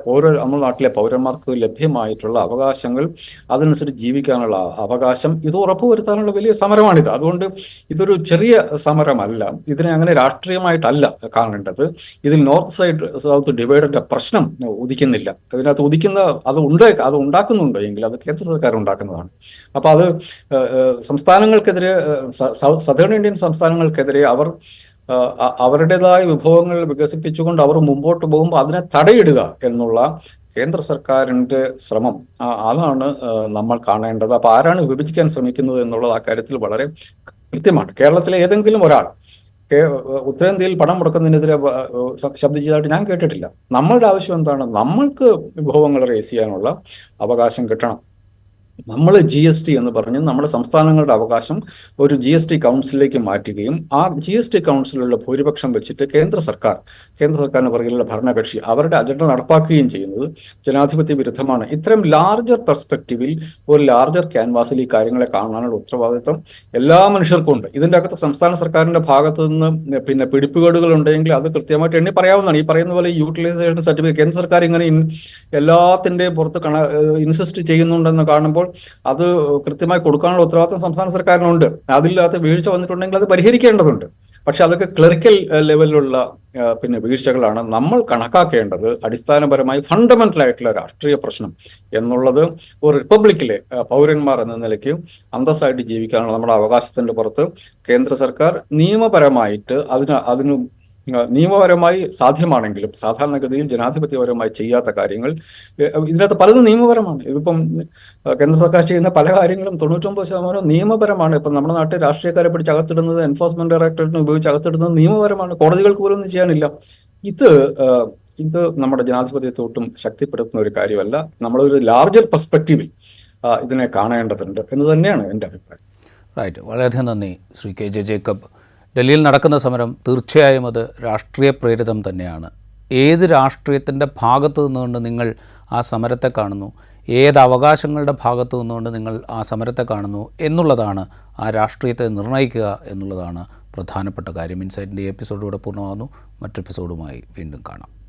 നാട്ടിലെ പൗരന്മാർക്ക് ലഭ്യമായിട്ടുള്ള അവകാശങ്ങൾ, അതനുസരിച്ച് ജീവിക്കാനുള്ള അവകാശം, ഇത് ഉറപ്പുവരുത്താനുള്ള വലിയ സമരമാണിത്. അതുകൊണ്ട് ഇതൊരു ചെറിയ സമരമല്ല. ഇതിനെ അങ്ങനെ രാഷ്ട്രീയമായിട്ടല്ല കാണേണ്ടത്. ഇതിൽ നോർത്ത് സൗത്ത് ഡിവൈഡറിന്റെ പ്രശ്നം ഉദിക്കുന്നില്ല. അതിനകത്ത് അത് ഉണ്ടാക്കുന്നുണ്ടോ എങ്കിൽ അത് കേന്ദ്ര സർക്കാർ ഉണ്ടാക്കുന്നതാണ്. അപ്പൊ അത് സംസ്ഥാനങ്ങൾക്കെതിരെ, സദേൺ ഇന്ത്യൻ സംസ്ഥാനങ്ങൾക്കെതിരെ അവരുടേതായ വിഭവങ്ങൾ വികസിപ്പിച്ചുകൊണ്ട് അവർ മുമ്പോട്ട് പോകുമ്പോൾ അതിനെ തടയിടുക എന്നുള്ള കേന്ദ്ര സർക്കാരിന്റെ ശ്രമം, അതാണ് നമ്മൾ കാണേണ്ടത്. അപ്പൊ ആരാണ് വിഭജിക്കാൻ ശ്രമിക്കുന്നത് എന്നുള്ളത് ആ കാര്യത്തിൽ വളരെ കൃത്യമാണ്. കേരളത്തിലെ ഏതെങ്കിലും ഒരാൾ ഉത്തരേന്ത്യയിൽ പണം മുടക്കുന്നതിനെതിരെ ശബ്ദിച്ചതായിട്ട് ഞാൻ കേട്ടിട്ടില്ല. നമ്മളുടെ ആവശ്യം എന്താണ്? നമ്മൾക്ക് വിഭവങ്ങൾ റേസ് ചെയ്യാനുള്ള അവകാശം കിട്ടണം. നമ്മൾ GST എന്ന് പറഞ്ഞ് നമ്മുടെ സംസ്ഥാനങ്ങളുടെ അവകാശം ഒരു GST കൗൺസിലിലേക്ക് മാറ്റുകയും ആ GST കൗൺസിലുള്ള ഭൂരിപക്ഷം വെച്ചിട്ട് കേന്ദ്ര സർക്കാരിന് പുറകിലുള്ള ഭരണകക്ഷി അവരുടെ അജണ്ട നടപ്പാക്കുകയും ചെയ്യുന്നത് ജനാധിപത്യ വിരുദ്ധമാണ്. ഇത്തരം ലാർജർ പെർസ്പെക്റ്റീവിൽ, ഒരു ലാർജർ ക്യാൻവാസിൽ ഈ കാര്യങ്ങളെ കാണാനുള്ള ഉത്തരവാദിത്വം എല്ലാ മനുഷ്യർക്കും ഉണ്ട്. ഇതിൻ്റെ അകത്ത് സംസ്ഥാന സർക്കാരിന്റെ ഭാഗത്ത് നിന്ന് പിടിപ്പുകേടുകൾ ഉണ്ടെങ്കിൽ അത് കൃത്യമായിട്ട് എണ്ണി പറയാവുന്നതാണ്. ഈ പറയുന്ന പോലെ യൂട്ടിലൈസേഷൻ സർട്ടിഫിക്കറ്റ് കേന്ദ്ര സർക്കാർ ഇങ്ങനെ എല്ലാത്തിൻ്റെയും പുറത്ത് ഇൻസിസ്റ്റ് ചെയ്യുന്നുണ്ടെന്ന് കാണുമ്പോൾ അത് കൃത്യമായി കൊടുക്കാനുള്ള ഉത്തരവാദിത്വം സംസ്ഥാന സർക്കാരിനുണ്ട്. അതില്ലാത്ത വീഴ്ച വന്നിട്ടുണ്ടെങ്കിൽ അത് പരിഹരിക്കേണ്ടതുണ്ട്. പക്ഷെ അതൊക്കെ ക്ലറിക്കൽ ലെവലിലുള്ള വീഴ്ചകളാണ്. നമ്മൾ കണക്കാക്കേണ്ടത് അടിസ്ഥാനപരമായി ഫണ്ടമെന്റൽ ആയിട്ടുള്ള രാഷ്ട്രീയ പ്രശ്നം എന്നുള്ളത് ഒരു റിപ്പബ്ലിക്കിലെ പൗരന്മാർ എന്ന നിലയ്ക്ക് അന്തസ്സായിട്ട് ജീവിക്കാനുള്ള നമ്മുടെ അവകാശത്തിന്റെ പുറത്ത് കേന്ദ്ര സർക്കാർ നിയമപരമായിട്ട് അതിന് നിയമപരമായി സാധ്യമാണെങ്കിലും സാധാരണഗതിയിൽ ജനാധിപത്യപരമായി ചെയ്യാത്ത കാര്യങ്ങൾ ഇതിനകത്ത് പലതും നിയമപരമാണ്. ഇതിപ്പം കേന്ദ്ര സർക്കാർ ചെയ്യുന്ന പല കാര്യങ്ങളും 99% നിയമപരമാണ്. ഇപ്പം നമ്മുടെ നാട്ടിൽ രാഷ്ട്രീയക്കാരെ പിടിച്ച് അകത്തിടുന്നത്, എൻഫോഴ്സ്മെന്റ് ഡയറക്ടറേറ്റിനെ ഉപയോഗിച്ച് അകത്തിടുന്നത് നിയമപരമാണ്. കോടതികൾക്ക് പോലും ഒന്നും ചെയ്യാനില്ല. ഇത് നമ്മുടെ ജനാധിപത്യത്തെ ഒട്ടും ശക്തിപ്പെടുത്തുന്ന ഒരു കാര്യമല്ല. നമ്മളൊരു ലാർജർ പെർസ്പെക്റ്റീവിൽ ഇതിനെ കാണേണ്ടതുണ്ട് എന്ന് തന്നെയാണ് എൻ്റെ അഭിപ്രായം. റൈറ്റ്. വളരെയധികം നന്ദി ശ്രീ KJ ജേക്കബ്. ഡൽഹിയിൽ നടക്കുന്ന സമരം തീർച്ചയായും അത് രാഷ്ട്രീയ പ്രേരിതം തന്നെയാണ്. ഏത് രാഷ്ട്രീയത്തിൻ്റെ ഭാഗത്തു നിന്നുകൊണ്ട് നിങ്ങൾ ആ സമരത്തെ കാണുന്നു, ഏത് അവകാശങ്ങളുടെ ഭാഗത്തു നിന്നുകൊണ്ട് നിങ്ങൾ ആ സമരത്തെ കാണുന്നു എന്നുള്ളതാണ് ആ രാഷ്ട്രീയത്തെ നിർണ്ണയിക്കുക എന്നുള്ളതാണ് പ്രധാനപ്പെട്ട കാര്യം. ഇൻസൈറ്റിൻ്റെ ഈ എപ്പിസോഡിലൂടെ പൂർണ്ണമാകുന്നു. മറ്റെപ്പിസോഡുമായി വീണ്ടും കാണാം.